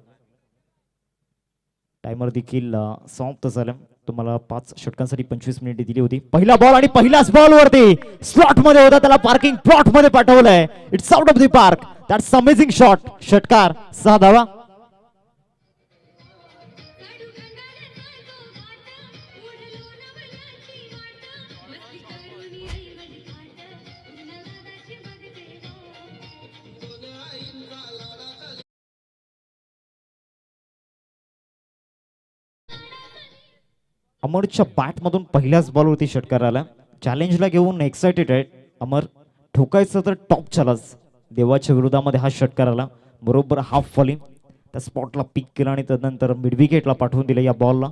टायमर देखील समाप्त झाला. तुम्हाला 5 षटकांसाठी 25 मिनिटे दिली होती. पहिला बॉल आणि पहिल्याच बॉलवरती स्लॉट मध्ये होता. त्याला पार्किंग प्लॉट मध्ये पाठवलंय. It's out of the park. That's amazing shot. षटकार. 6 धावा. अमरच्या बॅटमधून पहिल्याच बॉलवरती षटकार आला. चॅलेंजला घेऊन एक्साइटेड आहे अमर. ठोकायचं तर टॉपच्यालाच. देवाच्या विरोधामध्ये हा षटकार आला. बरोबर हाफ फॉलिंग. त्या स्पॉटला पिक केला आणि त्यानंतर मिड विकेटला पाठवून दिलं या बॉलला.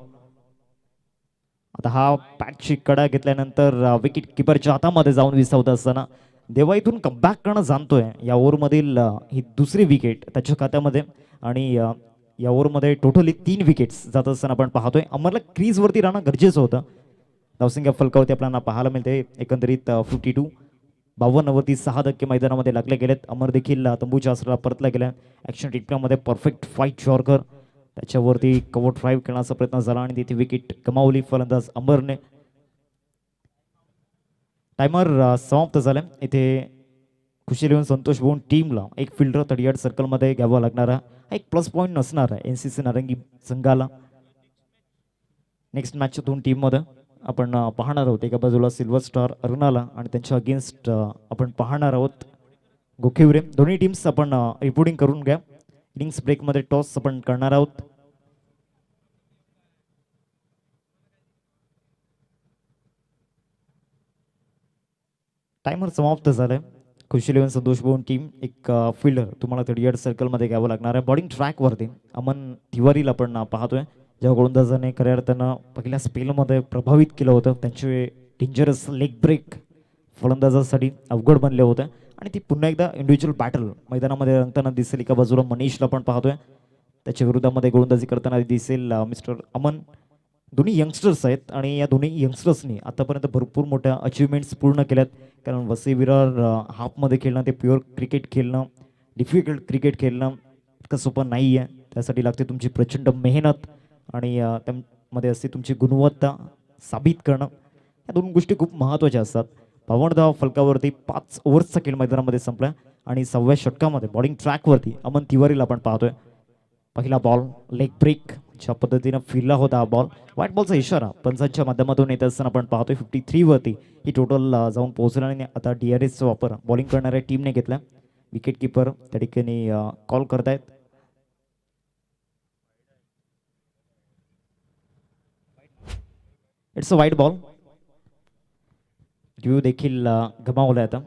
आता हा पॅटची कडा घेतल्यानंतर विकेट किपरच्या हातामध्ये जाऊन विसावत असताना देवा इथून कमबॅक करणं जाणतोय. या ओव्हरमधील ही दुसरी विकेट त्याच्या खात्यामध्ये आणि या ओव्हरमध्ये टोटली 3 विकेट्स जात असताना आपण पाहतोय. अमरला क्रीजवरती राहणं गरजेचं होतं. धावसंख्या फलकावरती आपल्याला पाहायला मिळते एकंदरीत 52. 52वरती 6 मैदानामध्ये लागले गेलेत. अमर देखील तंबूच्या आसराला परतला गेला. ॲक्शन टिकण्यामध्ये परफेक्ट फाईट यॉर्कर त्याच्यावरती कव्हर ड्राईव्ह करण्याचा प्रयत्न झाला आणि तिथे विकेट गमावली फलंदाज अमरने. टायमर समाप्त झाला. इथे खुशी लिहून संतोष भवन टीमला एक फिल्डर 38 सर्कलमध्ये घ्यावा लागणारा एक प्लस पॉईंट नसणार आहे NCC नारंगी संघाला. नेक्स्ट मॅचच्या 2 टीममध्ये आपण पाहणार आहोत. एका बाजूला सिल्वर स्टार अरुणाला आणि त्यांच्या अगेन्स्ट आपण पाहणार आहोत गोखिवरे. दोन्ही टीम्स आपण रिपोर्टिंग करून घ्या. इनिंग्स ब्रेकमध्ये टॉस आपण करणार आहोत. टायमर समाप्त झालाय. खुशी इलेव्हन संतोष भवन टीम एक फिल्डर तुम्हाला 38 सर्कलमध्ये घ्यावं लागणार आहे. बॉलिंग ट्रॅकवरती अमन तिवारीला आपण पाहतोय, ज्या गोलंदाजाने खऱ्या अर्थानं पहिल्या स्पेलमध्ये प्रभावित केलं होतं. त्यांचे डेंजरस लेग ब्रेक फलंदाजासाठी अवघड बनले होते आणि ती पुन्हा एकदा इंडिव्हिज्युअल बॅटल मैदानामध्ये रंगताना दिसेल. एका बाजूला मनीषला पण पाहतोय, त्याच्या विरोधामध्ये गोलंदाजी करताना दिसेल मिस्टर अमन. दोन्ही यंगस्टर्स आहेत आणि या दोन्ही यंगस्टर्सनी आतापर्यंत भरपूर मोठ्या अचिव्हमेंट्स पूर्ण केल्यात. कारण वसई विरार हाफमध्ये खेळणं ते प्युअर क्रिकेट खेळणं, डिफिकल्ट क्रिकेट खेळणं इतकं सोपं नाही आहे. त्यासाठी लागते तुमची प्रचंड मेहनत आणि त्यामध्ये असते तुमची गुणवत्ता साबित करणं. या दोन गोष्टी खूप महत्त्वाच्या असतात. 52 धावा फलकावरती 5 ओव्हर्सचा खेळ मैदानामध्ये संपला आणि 6व्या षटकामध्ये बॉलिंग ट्रॅकवरती अमन तिवारीला आपण पाहतोय. पहिला बॉल लेग ब्रेक ज्या पद्धतीनं फिरला होता हा बॉल, व्हाईट बॉलचा इशारा पंचांच्या माध्यमातून येत असताना आपण पाहतोय. 53 वरती ही टोटल जाऊन पोहोचला आणि आता DRSचा वापर बॉलिंग करणाऱ्या टीमने घेतला. विकेट किपर त्या ठिकाणी कॉल करतायत. इट्स अ वाईट बॉल. रिव्ह्यू देखील गमावला आता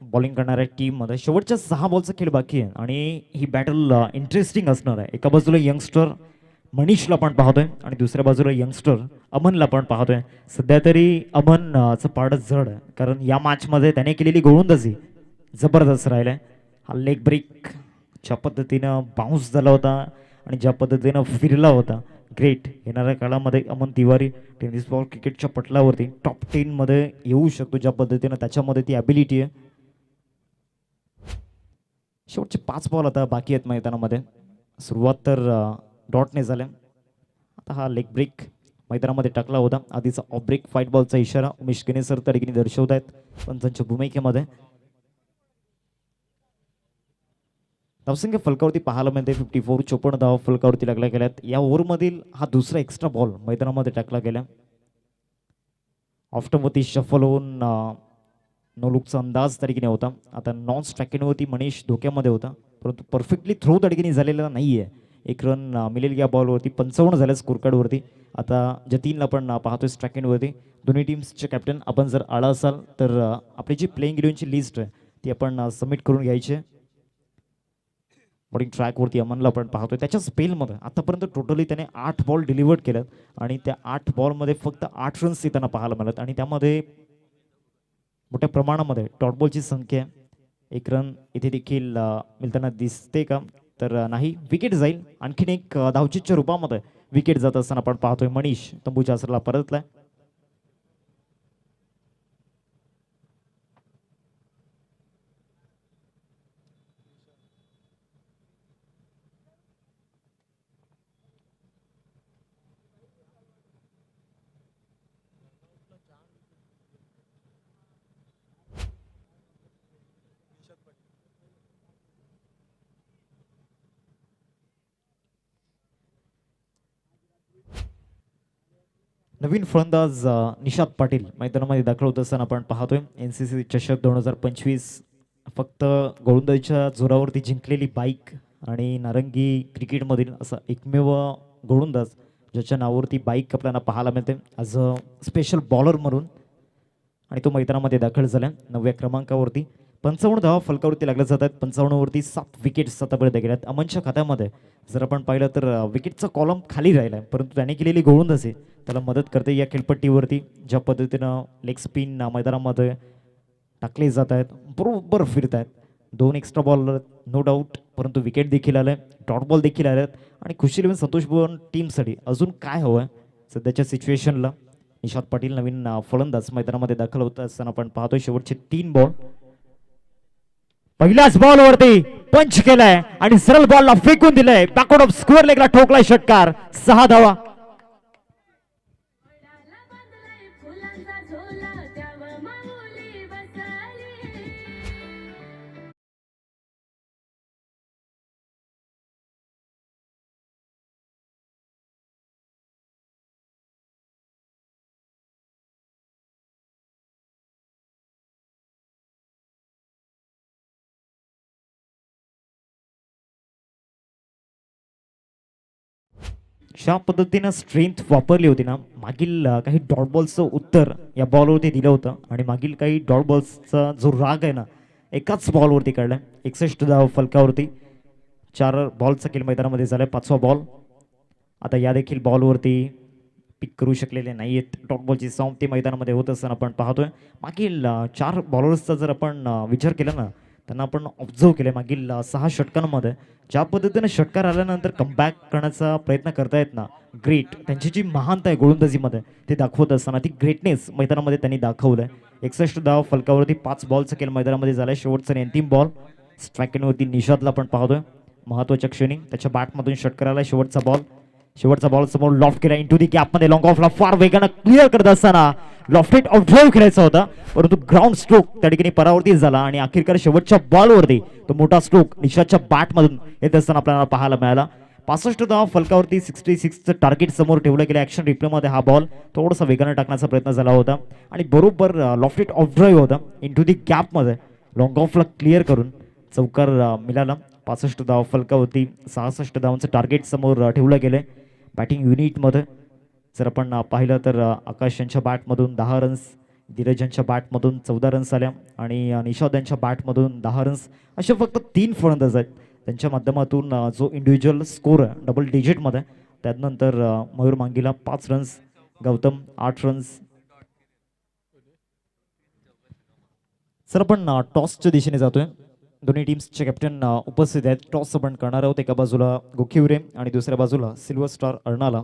बॉलिंग करणाऱ्या टीममध्ये. शेवटच्या 6 बॉलचा खेळ बाकी आहे आणि ही बॅटल इंटरेस्टिंग असणार आहे. एका बाजूला यंगस्टर मनीषला पण पाहतोय आणि दुसऱ्या बाजूला यंगस्टर अमनला पण पाहतोय. सध्या तरी अमनचं पारडं जड आहे, कारण या मॅचमध्ये त्याने केलेली गोलंदाजी जबरदस्त राहिलाय. हा लेग ब्रेक ज्या पद्धतीनं बाउन्स झाला होता आणि ज्या पद्धतीनं फिरला होता, ग्रेट. येणाऱ्या काळामध्ये अमन तिवारी टेनिस बॉल क्रिकेटच्या पटलावरती टॉप 10मध्ये येऊ शकतो, ज्या पद्धतीनं त्याच्यामध्ये ती ॲबिलिटी आहे. शेवटचे 5 बॉल आता बाकी आहेत मैदानामध्ये. सुरुवात तर डॉटने झाल्या. आता हा लेग ब्रेक मैदानामध्ये टाकला होता. आधीचा ऑफ ब्रेक फाईट बॉलचा इशारा उमेश गेने सर त्या ठिकाणी दर्शवत आहेत पंचांच्या भूमिकेमध्ये. धावसंख्या फलकावरती पाहायला मिळते 54. 54 धावा फलकावरती लागल्या गेल्यात. या ओव्हरमधील हा दुसरा एक्स्ट्रा बॉल मैदानामध्ये टाकला गेला. ऑफ्टरवरती शफल होऊन नो लुकचा अंदाज त्या ठिकाणी होता. आता नॉन स्ट्रायकिंगवरती मनीष धोक्यामध्ये होता, परंतु परफेक्टली थ्रो त्या ठिकाणी झालेला नाही आहे. एक रन मिळेल या बॉलवरती. 55 झाल्या स्कोर कार्डवरती. आता जतीनला पण पाहतोय स्ट्रायकिंगवरती. दोन्ही टीम्सचे कॅप्टन आपण जर आला असाल तर आपली जी प्लेइंग इलेव्हनची लिस्ट आहे ती आपण सबमिट करून घ्यायची. बॉलिंग ट्रॅकवरती अमनला आपण पाहतोय. त्याच्या स्पेलमध्ये आतापर्यंत टोटली त्याने 8 बॉल डिलिव्हर्ड केल्यात आणि त्या 8 बॉलमध्ये फक्त 8 रन्स येताना पाहायला मिळत आणि त्यामध्ये मोठ्या प्रमाणामध्ये डॉट बॉलची संख्या 1 रन इथे देखील मिळताना दिसते का, तर नाही. विकेट जाईल. आणखीन एक धावचीच्या रूपामध्ये विकेट जात असताना आपण पाहतोय. मनीष तंबूच्या आसराला परतलाय. नवीन फलंदाज निशाद पाटील मैदानामध्ये दाखल होत असताना आपण पाहतोय. NCC चषक 2025 फक्त गोलंदाजीच्या जोरावरती जिंकलेली बाईक आणि नारंगी क्रिकेटमधील असा एकमेव गोलंदाज ज्याच्या नावावरती बाईक आपल्याला पाहायला मिळते ॲज अ स्पेशल बॉलर म्हणून, आणि तो मैदानामध्ये दाखल झाला 9व्या क्रमांकावरती. 55 धावा फलकावरती लागल्या जातात. 55 वरती 7 विकेट्स आतापर्यंत गेल्यात. अमनच्या खात्यामध्ये जर आपण पाहिलं तर विकेटचा कॉलम खाली राहिला आहे, परंतु त्याने केलेली गोलंदाजी त्याला मदत करते. या खेळपट्टीवरती ज्या पद्धतीनं लेग स्पिन मैदानामध्ये टाकले जात आहेत, बरोबर फिरत आहेत, 2 एक्स्ट्रा बॉल नो डाऊट, परंतु विकेट देखील आलं डॉट बॉल देखील आले आणि खुशी इलेव्हन संतोष भुवन टीमसाठी अजून काय हवं आहे सध्याच्या सिच्युएशनला. निशांत पाटील नवीन फलंदाज मैदानामध्ये दाखल होत असताना आपण पाहतोय शेवटचे 3 बॉल. पहिल्याच बॉलवरती पंच केलाय आणि सरळ बॉलला फेकून दिलंय, बॅकवर्ड ऑफ स्क्वेअर लेगला ठोकलाय षटकार, 6 धावा. फुलांचा झोला त्यावर माऊली बसली. ज्या पद्धतीनं स्ट्रेंथ वापरली होती ना, मागील काही डॉट बॉल्सचं उत्तर या बॉलवरती दिलं होतं आणि मागील काही डॉट बॉल्सचा जो राग आहे ना एकाच बॉलवरती काढलाय. 61 धाव फलकावरती, 4 बॉलचा खेळ मैदानामध्ये झालाय, 5वा बॉल. आता या देखील बॉलवरती पिक करू शकलेले नाही आहेत. डॉट बॉलची समाप्ती मैदानामध्ये होत असताना आपण पाहतोय. मागील 4 बॉलर्सचा जर आपण विचार केला ना, त्यांना आपण ऑब्झर्व केलं मागील 6 षटकांमध्ये ज्या पद्धतीने षटकार आल्यानंतर कमबॅक करण्याचा प्रयत्न करतायत ना, ग्रेट. त्यांची जी महानता आहे गोलंदाजीमध्ये ते दाखवत असताना ती ग्रेटनेस मैदानामध्ये त्यांनी दाखवलंय. 61 धाव फलकावरती, 5 बॉलचा खेळ मैदानामध्ये झालाय. शेवटचा आणि अंतिम बॉल स्ट्राईकवरती निषादला आपण पाहतोय महत्वाच्या क्षणी त्याच्या बॅटमधून षटकार आला. शेवटचा बॉल समोर लॉफ्ट केला इंटू दी गॅपमध्ये, लॉंग ऑफला फार वेगानं क्लिअर करत असताना लॉफ्टेड ऑफ ड्राईव्ह खेळायचा होता, परंतु ग्राउंड स्ट्रोक त्या ठिकाणी परावर्तीत झाला आणि अखेरकार शेवटच्या बॉलवरती तो मोठा स्ट्रोक निशादच्या बॅटमधून येत असताना आपल्याला पाहायला मिळाला. 65 धाव फलकावरती, 66चं टार्गेट समोर ठेवलं गेलं. ॲक्शन रिप्लेमध्ये हा बॉल थोडासा वेगानं टाकण्याचा प्रयत्न झाला होता आणि बरोबर लॉफ्टेड ऑफ ड्राईव्ह होता इंटू दी गॅपमध्ये, लॉंग ऑफला क्लिअर करून चौकार मिळाला. 65 धाव फलकावरती, 66 धावांचं टार्गेट समोर ठेवलं गेलं. बॅटिंग युनिटमध्ये जर आपण पाहिलं तर आकाश यांच्या बॅटमधून 10 रन्स, धीरज यांच्या बॅटमधून 14 रन्स आल्या आणि निषाद यांच्या बॅटमधून 10 रन्स, असे फक्त 3 फलंदाज आहेत. त्यांच्या माध्यमातून जो इंडिव्हिज्युअल स्कोर आहे डबल डिजिटमध्ये, त्यानंतर मयूर मांगीला 5 रन्स, गौतम 8 रन्स. सर आपण टॉसच्या दिशेने जातोय. दोन्ही टीम्सचे कॅप्टन उपस्थित आहेत. टॉस आपण करणार आहोत. एका बाजूला गोखिवरे आणि दुसऱ्या बाजूला सिल्वर स्टार अर्नाला.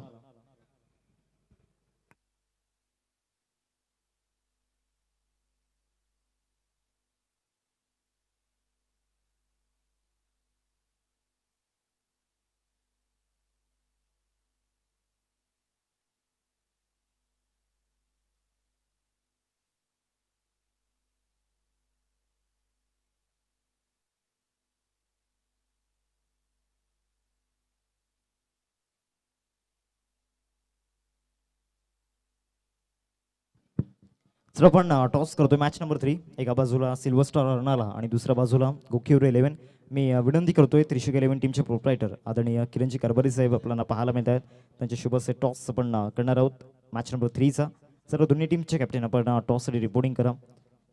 तर आपण टॉस करतोय मॅच नंबर 3. एका बाजूला सिल्वर स्टार अर्नाला आणि दुसऱ्या बाजूला गोखिवरे 11. मी विनंती करतोय त्रिशूल 11 टीमचे प्रोप्रायटर आदरणीय किरणजी कारभारी साहेब आपल्याला पाहायला मिळत आहेत. त्यांचे शुभ असे टॉस आपण करणार आहोत मॅच नंबर 3चा. सर्व दोन्ही टीमचे कॅप्टन आपण टॉससाठी रिपोर्टिंग करा.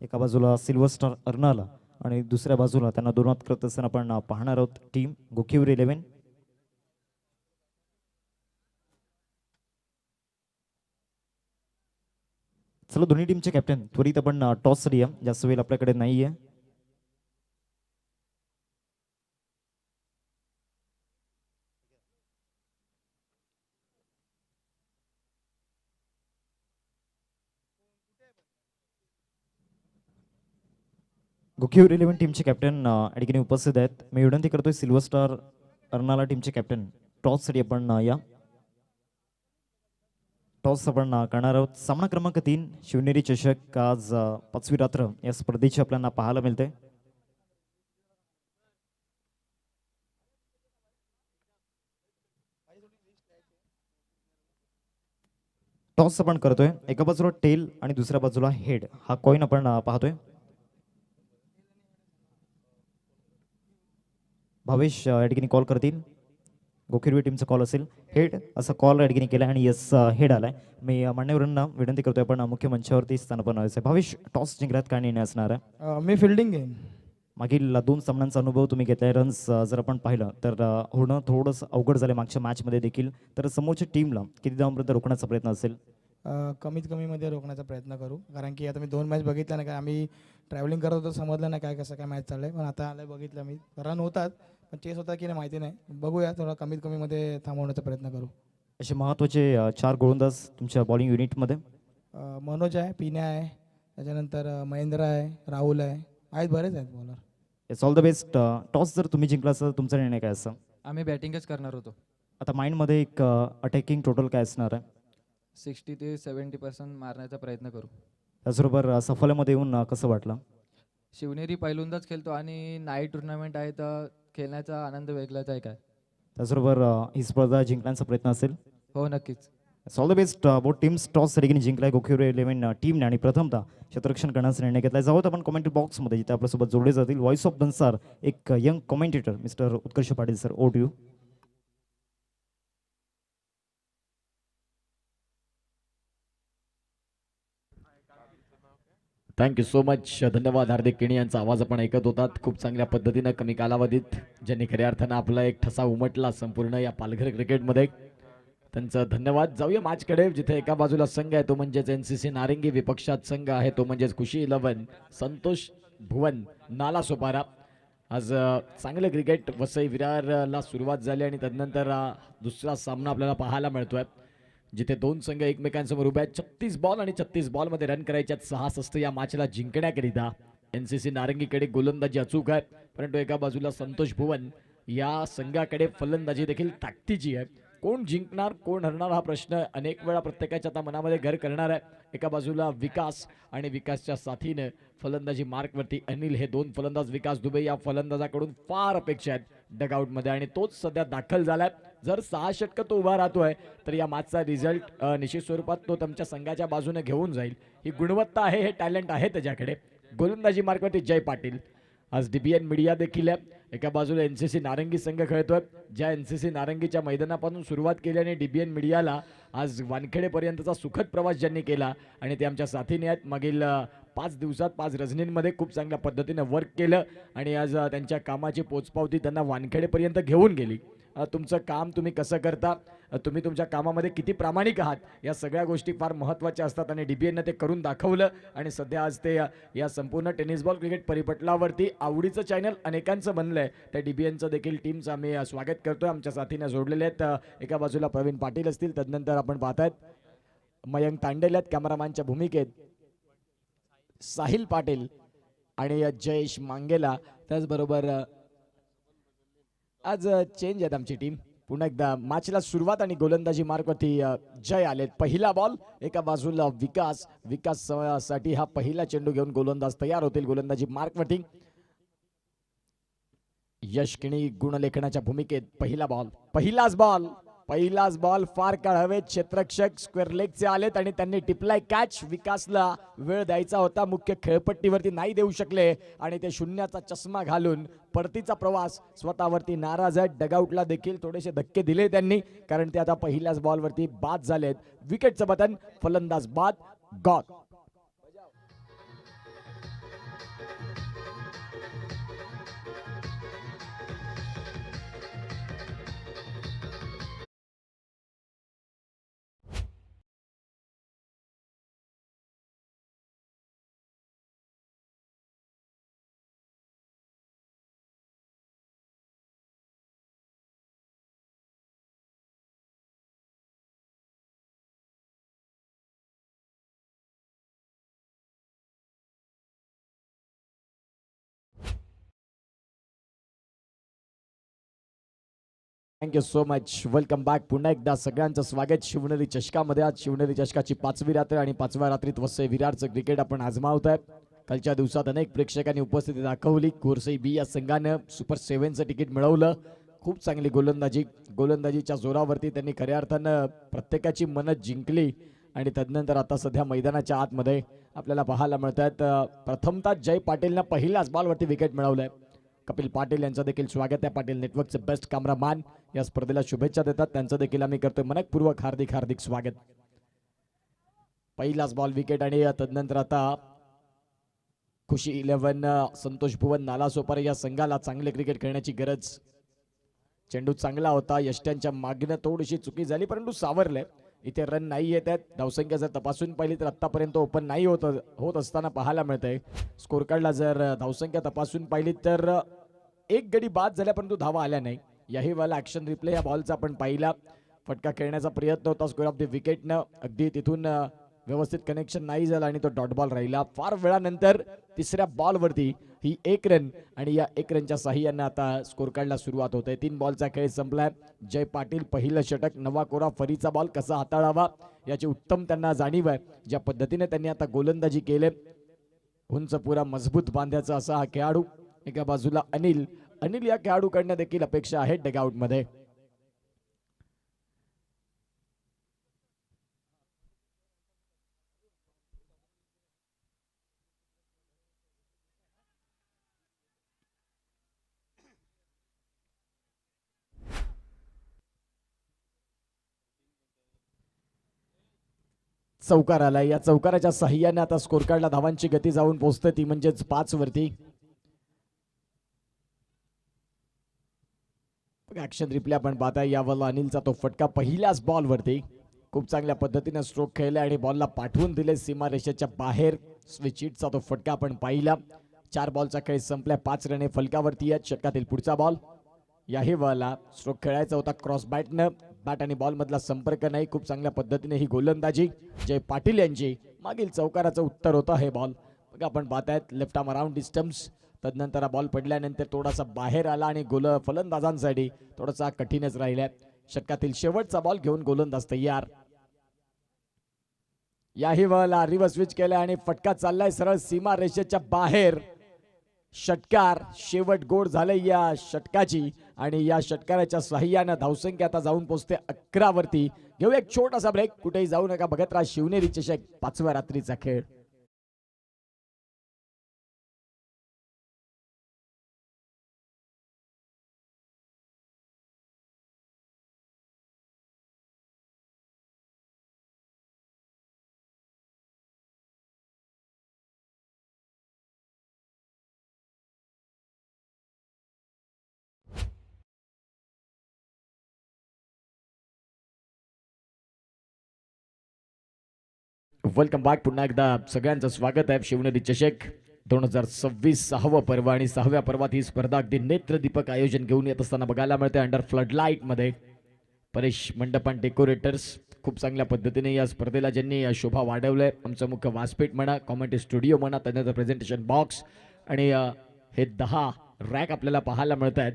एका बाजूला सिल्वर स्टार अर्नाला आणि दुसऱ्या बाजूला त्यांना दोनात करत असताना आपण पाहणार आहोत टीम गोखिवरे 11. चला दोन्ही टीमचे कॅप्टन त्वरित आपण टॉससाठी या, जास्त वेळ आपल्याकडे नाही आहे. गोखिवरे 11 टीमचे कॅप्टन या ठिकाणी उपस्थित आहेत. मी विनंती करतोय सिल्वर स्टार अर्नाला टीमचे कॅप्टन टॉससाठी आपण या. टॉस आपण करणार आहोत. सामना क्रमांक 3 शिवनेरी चषक आज 5वी रात्र या स्पर्धेची आपल्याला पाहायला मिळते. टॉस आपण करतोय. एका बाजूला टेल आणि दुसऱ्या बाजूला हेड हा कॉइन आपण पाहतोय. भावेश या ठिकाणी कॉल करतील. गोखिरवी टीमचा कॉल असेल. हेड असा कॉल या ठिकाणी केला आणि यस हेड आलाय. मी मान्यवरांना विनंती करतोय आपण मुख्य मंचावरती स्थानापन्न व्हायचं. भावेश टॉस जिंकल्यात काय निर्णय असणार आहे? मी फिल्डिंग घेईन. मागील 2 सामन्यांचा अनुभव तुम्ही घेतलाय. रन्स जर आपण पाहिलं तर होणं थोडंसं अवघड झालं मागच्या मॅचमध्ये देखील. तर समोरच्या टीमला किती धावांपर्यंत रोखण्याचा प्रयत्न असेल? कमीत कमीमध्ये रोखण्याचा प्रयत्न करू. कारण की आता मी 2 मॅच बघितल्या नाही, कारण आम्ही ट्रॅव्हलिंग करत होतो, समजलं नाही कसं काय मॅच चाललं आहे. पण आता आलं बघितलं मी, रन होतात पण चेस होता की नाही माहिती नाही. बघूया, थोडा कमीत कमीमध्ये थांबवण्याचा प्रयत्न करू. असे महत्त्वाचे 4 गोलंदाज तुमच्या बॉलिंग युनिटमध्ये. मनोज आहे, पिन्या आहे, त्याच्यानंतर महेंद्र आहे, राहुल आहे, आहेत बरेच आहेत bowler. It's all the best. Toss जर तुम्ही जिंकला असं तुमचा निर्णय काय असं? आम्ही बॅटिंगच करणार होतो. आता माइंडमध्ये एक अटॅकिंग टोटल काय असणार आहे? 60 ते 70% मारण्याचा प्रयत्न करू. त्याचबरोबर सफलमध्ये येऊन कसं वाटलं? शिवनेरी पहिल्यांदाच खेळतो आणि नाईट टुर्नामेंट आहे तर खेळण्याचा आनंद वेगळाच आहे. काय त्याचबरोबर ही स्पर्धा जिंकण्याचा प्रयत्न असेल? हो, नक्कीच. All the best. Both teams toss सरीने जिंकलाय गोखिवरे 11 टीमने आणि प्रथमतः क्षेत्ररक्षण करण्याचा निर्णय घेतला. जाऊत आपण कमेंट्री बॉक्समध्ये, जिथे आपल्यासोबत जोडले जातील व्हॉइस ऑफ दनसार एक young commentator mister Utkarsh Patil sir. Over to you. Thank you so much. धन्यवाद. हार्दिक केणी यांचा आवाज आपण ऐकत होतात. खूप चांगल्या पद्धतीनं कमी कालावधीत ज्यांनी खऱ्या अर्थानं आपला एक ठसा उमटला संपूर्ण या पालघर क्रिकेटमध्ये, त्यांचं धन्यवाद. जाऊया मॅचकडे, जिथे एका बाजूला संघ आहे तो म्हणजेच NCC नारंगी, विपक्षात संघ आहे तो म्हणजेच खुशी 11 संतोष भुवन नालासोपारा. आज चांगलं क्रिकेट वसई विरारला सुरुवात झाली आणि तदनंतर दुसरा सामना आपल्याला पाहायला मिळतोय, जिथे 2 संघ एकमेकांसमोर उभे आहेत. 36 बॉल आणि 36 बॉलमध्ये रन करायच्यात 66 या मॅचला जिंकण्याकरिता. NCC नारंगीकडे गोलंदाजी अचूक आहे, परंतु एका बाजूला संतोष भुवन या संघाकडे फलंदाजी देखील ताकदीची आहे. कोण जिंकणार कोण हरणार हा प्रश्न अनेक वेळा प्रत्येकाच्या आता मनामध्ये घर करणार आहे. एका बाजूला विकास आणि विकासच्या साथीनं फलंदाजी मार्कवरती अनिल, हे 2 फलंदाज. विकास दुबे या फलंदाजाकडून फार अपेक्षा आहेत डगआउटमध्ये आणि तोच सध्या दाखल झालाय. जर 6 षटकं तो उभा राहतोय तर या मॅचचा रिझल्ट निश्चित स्वरूपात तो तुमच्या संघाच्या बाजूने घेऊन जाईल. ही गुणवत्ता आहे, हे टॅलेंट आहे त्याच्याकडे. गोलंदाजी मार्कवरती जय पाटील. आज DBN मीडिया देखील आहे. एका बाजूला NCC नारंगी संघ खेळतोय, ज्या NCC नारंगीच्या मैदानापासून सुरुवात केली आणि DBN मीडियाला आज वानखेडेपर्यंतचा सुखद प्रवास ज्यांनी केला आणि ते आमच्या साथीने आहेत. मागील 5 दिवसात 5 रजनींमध्ये खूप चांगल्या पद्धतीने वर्क केलं आणि आज त्यांच्या कामाची पोचपावती त्यांना वानखेडेपर्यंत घेऊन गेली. तुमचं काम तुम्ही कसं करता, तुम्ही तुमच्या कामामध्ये किती प्रामाणिक आहात, या सगळ्या गोष्टी फार महत्त्वाच्या असतात आणि DBNनं ते करून दाखवलं. आणि सध्या आज ते या संपूर्ण टेनिस बॉल क्रिकेट परिपटलावरती आवडीचं चॅनल अनेकांचं बनलं आहे. त्या DBNचं देखील टीमचं आम्ही स्वागत करतोय. आमच्या साथीने जोडलेले आहेत. एका बाजूला प्रवीण पाटील असतील, तदनंतर आपण पाहतायत मयंक तांडेल आहेत कॅमेरामॅनच्या भूमिकेत, साहिल पाटील आणि जयेश मांगेला. त्याचबरोबर आज चेंज आहेत आमची टीम. पुन्हा एकदा मॅचला सुरुवात आणि गोलंदाजी मार्कवरती जय आलेत. पहिला बॉल, एका बाजूला विकास साठी हा पहिला चेंडू घेऊन गोलंदाज तयार होतील गोलंदाजी मार्कवरती. यश किणी गुणलेखनाच्या भूमिकेत. पहिलाच बॉल फार काळ हवेत. क्षेत्ररक्षक स्क्वेअर लेगचे आलेत आणि त्यांनी टिपलाय कॅच. विकासला वेळ द्यायचा होता, मुख्य खेळपट्टीवरती नाही देऊ शकले आणि ते शून्याचा चष्मा घालून परतीचा प्रवास स्वतःवरती नाराज आहेत. डगआउटला देखील थोडेसे धक्के दिले त्यांनी, कारण ते आता पहिल्याच बॉलवरती बाद झालेत. विकेटचं बटन, फलंदाज बाद, God. Thank you so much. Welcome back. पुन्हा एकदा सगळ्यांचं स्वागत शिवनेरी चषकामध्ये. आज शिवनेरी चषकाची 5वी रात्र आणि 5व्या रात्रीत वसई विरारचं क्रिकेट आपण आजमावत आहे. कालच्या दिवसात अनेक प्रेक्षकांनी उपस्थिती दाखवली. कोरसई बी या संघानं सुपर 7चं तिकीट मिळवलं. खूप चांगली गोलंदाजीच्या जोरावरती त्यांनी खऱ्या अर्थानं प्रत्येकाची मनं जिंकली आणि तदनंतर आता सध्या मैदानाच्या आतमध्ये आपल्याला पाहायला मिळत आहेत. प्रथमतः जय पाटीलनं पहिल्याच बॉलवरती विकेट मिळवलंय. कपिल पाटील यांचं देखील स्वागत आहे. पाटील नेटवर्कचे बेस्ट कॅमेरामॅन या स्पर्धेला शुभेच्छा देतात, त्यांचं देखील आम्ही करतोय मनपूर्वक हार्दिक स्वागत. पहिलाच बॉल विकेट आणि तदनंतर आता खुशी 11 संतोष भुवन नालासोपारा या संघाला चांगले क्रिकेट खेळण्याची गरज. चेंडू चांगला होता, यष्ट्यांच्या मागणं थोडीशी चुकी झाली परंतु सावरले. इथे रन नाही येत आहेत. धावसंख्या जर तपासून पाहिली तर आतापर्यंत ओपन नाही होत असताना पाहायला मिळतंय. स्कोर कार्डला जर धावसंख्या तपासून पाहिली तर एक गडी बाद झाल्या परंतु धावा आल्या नाही. याही वेळेला ऍक्शन रिप्ले या बॉलचा आपण पाहिला. फटका खेळण्याचा प्रयत्न होता स्कोर ऑफ द विकेटनं. अगदी तिथून व्यवस्थित कनेक्शन नाही झालं आणि तो डॉट बॉल राहिला. फार वेळानंतर तिसऱ्या बॉलवरती ही 1 रन आणि या 1 रनच्या साह्यानं आता स्कोर कार्डला सुरुवात होते. 3 बॉलचा खेळ संपलाय. जय पाटील पहिलं षटक, नवा कोरा फरीचा बॉल कसा हाताळावा याची उत्तम त्यांना जाणीव आहे. ज्या पद्धतीने त्यांनी आता गोलंदाजी केले, उंच पुरा मजबूत बांध्याचा असा हा खेळाडू. एका बाजूला अनिल या खेळाडूकडनं देखील अपेक्षा आहे डगआउट मध्ये. चौकार आला. या चौकाराच्या साह्याने आता स्कोर कार्डला धावांची गती जाऊन पोहोचते ती म्हणजेच 5 वरती. ऍक्शन रिप्ले आपण पाहताय. यावरला अनिलचा तो फटका पहिल्याच बॉल वरती खूप चांगल्या पद्धतीने स्ट्रोक खेळला आणि बॉलला पाठवून दिले सीमारेषेच्या बाहेर. स्विच हिटचा तो फटका आपण पाहिला. 4 बॉलचा खेळ संपलाय. 5 रने फलकावरती आहेत. षटकातील पुढचा बॉल. याही बॉलला स्ट्रोक खेळायचा होता क्रॉस बॅटनं. बॅट आणि बॉल मधला संपर्क नाही. खूप चांगल्या पद्धतीने ही गोलंदाजी जय पाटील यांची. मागील चौकाराचं उत्तर होतं हे बॉल. बघा आपण पाहतायत लेफ्ट आर्म अराउंड डिस्टन्स. तदनंतर हा बॉल पडल्यानंतर थोडासा बाहेर आला आणि फलंदाजांसाठी थोडासा कठीणच राहिलाय. षटकातील शेवटचा बॉल घेऊन गोलंदाज तयार. याही बॉलला रिव्हर्स स्विच केलाय आणि फटका चाललाय सरळ सीमा रेषेच्या बाहेर. षटकार शेवट गोड झाले या षटकाची आणि या षटकाराच्या साह्यानं धावसंख्या आता जाऊन पोहोचते 11 वरती. घेऊ एक छोटासा ब्रेक. कुठेही जाऊ नका. बघत राहा शिवनेरी चषक 5व्या रात्रीचा खेळ. Welcome back. पुन्हा एकदा सगळ्यांचं स्वागत आहे. शिवनेरी चषक 2026 6वं पर्व आणि 6व्या पर्वात ही स्पर्धा अगदी नेत्रदीपक आयोजन घेऊन येत असताना बघायला मिळते. अंडर फ्लड लाईट मध्ये परेश मंडपन डेकोरेटर्स खूप चांगल्या पद्धतीने या स्पर्धेला ज्यांनी शोभा वाढवलंय. आमचं मुख्य व्यासपीठ म्हणा, कॉमेंट्री स्टुडिओ म्हणा, त्यानंतर प्रेझेंटेशन बॉक्स आणि हे 10 रॅक आपल्याला पाहायला मिळत आहेत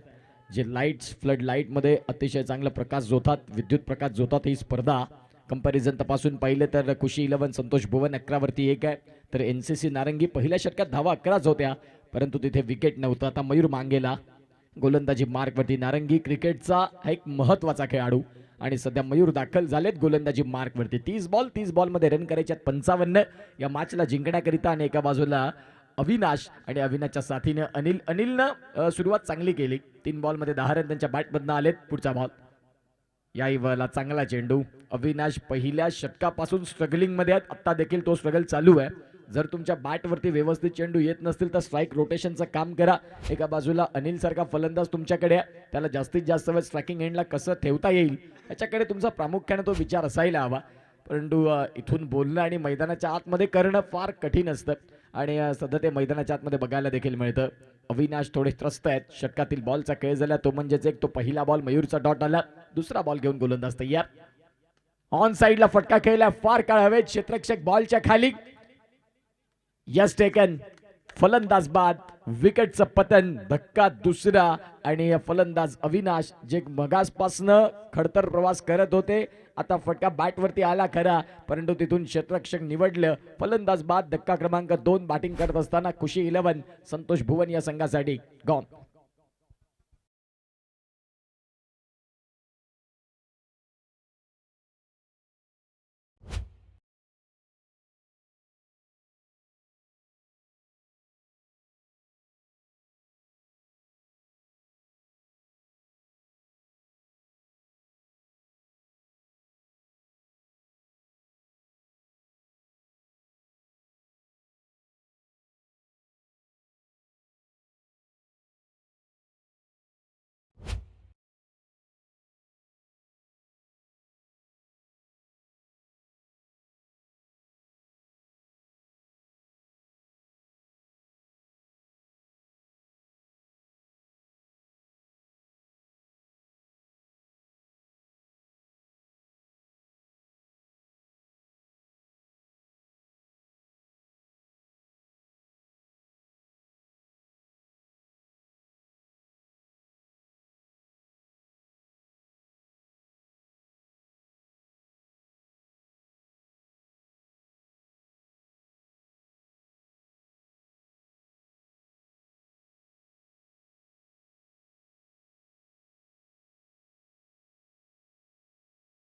जे लाईट्स फ्लड लाईटमध्ये अतिशय चांगला प्रकाश जोतात, विद्युत प्रकाश जोतात. ही स्पर्धा कंपॅरिझन तपासून पाहिलं तर खुशी 11 संतोष भुवन 11 वरती 1 आहे. तर NCC नारंगी पहिल्या षटकात धावा 11च होत्या परंतु तिथे विकेट नव्हतं. आता मयूर मांगेला गोलंदाजी मार्कवरती. नारंगी क्रिकेटचा हा एक महत्वाचा खेळाडू आणि सध्या मयूर दाखल झालेत गोलंदाजी मार्कवरती. 30 बॉलमध्ये रन करायचे 55. या मॅचला जिंकण्याकरिता आणि एका बाजूला अविनाश आणि अविनाशच्या साथीने अनिलनं सुरुवात चांगली केली. 3 बॉलमध्ये 10 रन त्यांच्या बॅटमधनं आलेत. पुढचा बॉल. या इव्हला चांगला चेंडू. अविनाश पहिल्या षटकापासून स्ट्रगलिंग मध्ये आहेत. आता देखील तो स्ट्रगल चालू आहे. जर तुमच्या बॅटवरती व्यवस्थित चेंडू येत नसतील तर स्ट्राईक रोटेशनचं काम करा. एका बाजूला अनिल सारखा फलंदाज तुमच्याकडे आहे. त्याला जास्तीत जास्त वेळ स्ट्रायकिंग एंडला कसं ठेवता येईल याच्याकडे तुमचा प्रामुख्याने तो विचार असायला हवा. परंतु इथून बोलणं आणि मैदानाच्या आतमध्ये करणं फार कठीण असतं आणि सध्या ते मैदानाच्या आतमध्ये बघायला देखील मिळतं. अविनाश थोडे त्रस्त आहेत. षटकातील बॉलचा खेळ झाला तो म्हणजेच एक तो पहिला बॉल मयूरचा डॉट आला. दुसरा बॉल घेऊन गोलंदाज तयार. ऑन साइडला फटका खेळला फार काळ हवेत. क्षेत्ररक्षक बॉलच्या खाली. Yes taken. फलंदाज बाद. विकेटचं पतन. धक्का दुसरा आणि फलंदाज अविनाश जे मगासपासनं खडतर प्रवास करत होते आता फटका बॅटवरती आला खरा परंतु तिथून क्षेत्ररक्षक निवडलं. फलंदाज बाद. धक्का क्रमांक 2 बॅटिंग करत असताना खुशी 11 संतोष भुवन या संघासाठी गॉन.